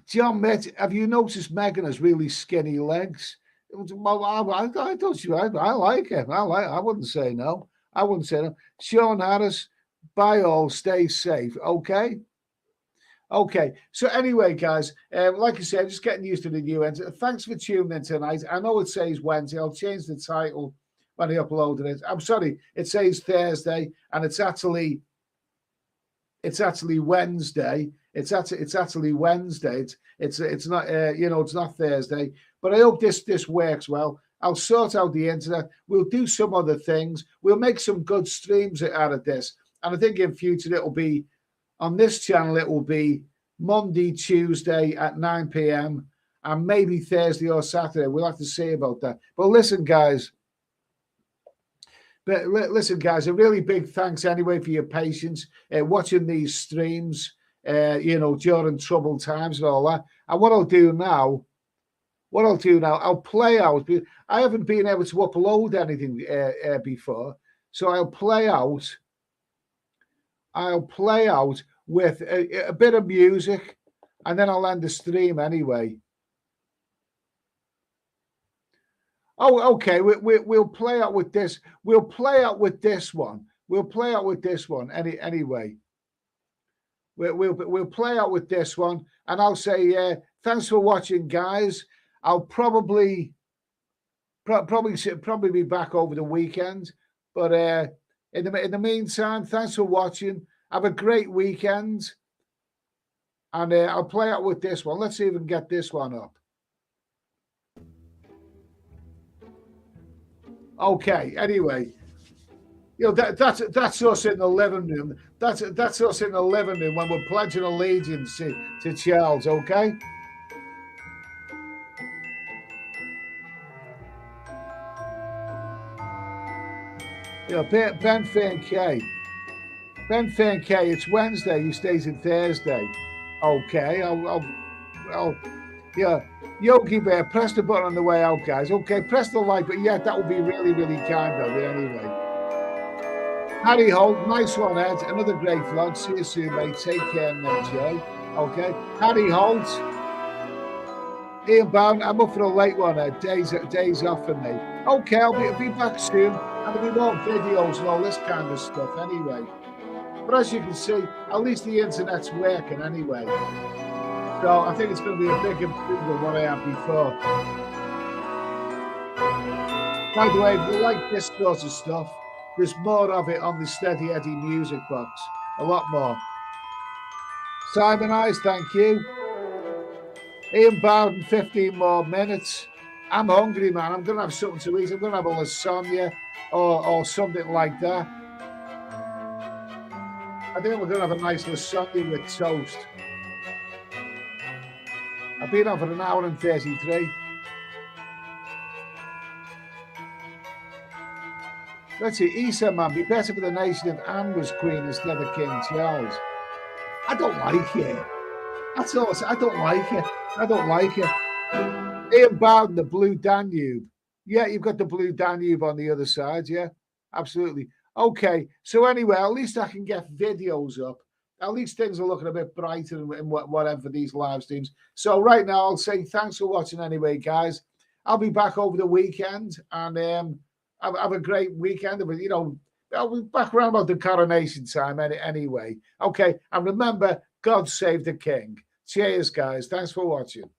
John Mitch, have you noticed Megan has really skinny legs? Well, I like it. I wouldn't say no. I wouldn't say no. Sean Harris, bye all, stay safe. Okay. Okay. So anyway, guys, like I said, just getting used to the new end. Thanks for tuning in tonight. I know it says Wednesday. I'll change the title when I uploaded it. I'm sorry, it says Thursday, and it's actually Wednesday. It's actually Wednesday. It's not it's not Thursday. But I hope this works well. I'll sort out the internet. We'll do some other things. We'll make some good streams out of this. And I think in future it'll be on this channel. It will be Monday, Tuesday at 9 p.m. and maybe Thursday or Saturday. We'll have to see about that. But listen, guys. A really big thanks anyway for your patience watching these streams, during troubled times and all that. And what I'll do now, I'll play out. I haven't been able to upload anything before, so I'll play out with a bit of music, and then I'll end the stream anyway. Oh, okay. We'll play out with this. We'll play out with this one. Anyway. We'll play out with this one, and I'll say thanks for watching, guys. I'll probably be back over the weekend, but in the meantime, thanks for watching. Have a great weekend, and I'll play out with this one. Let's see if we can get this one up. Okay. Anyway, that's us in the living room. That's us in the living room when we're pledging allegiance to Charles. Okay. Ben Finn-Kay. It's Wednesday. He stays in Thursday. Okay. I'll Yogi Bear, press the button on the way out, guys. Okay, press the like, but yeah, that would be really, really kind of it anyway. Harry Holt, nice one, Ed. Another great vlog. See you soon, mate. Take care and enjoy. Okay. Harry Holt. Ian Bound, I'm up for a late one, Ed. Days off for me. Okay, I'll be back soon. And there'll be more videos and all this kind of stuff anyway. But as you can see, at least the internet's working anyway. So I think it's going to be a big improvement than what I had before. By the way, if you like this sort of stuff, there's more of it on the Steady Eddie music box. A lot more. Simon Eyes, thank you. Ian Bowden, 15 more minutes. I'm hungry, man. I'm going to have something to eat. I'm going to have a lasagna or something like that. I think we're going to have a nice lasagna with toast. I've been on for an hour and 33. Let's see. Issa, man, be better for the nation if Anne was queen instead of King Charles. I don't like it. That's all. I don't like it. Ian Bowden, the Blue Danube. Yeah, you've got the Blue Danube on the other side. Yeah, absolutely. Okay. So anyway, at least I can get videos up. At least things are looking a bit brighter and whatever for these live streams. So right now, I'll say thanks for watching anyway, guys. I'll be back over the weekend and have a great weekend. But, I'll be back around about the coronation time anyway. Okay, and remember, God save the king. Cheers, guys. Thanks for watching.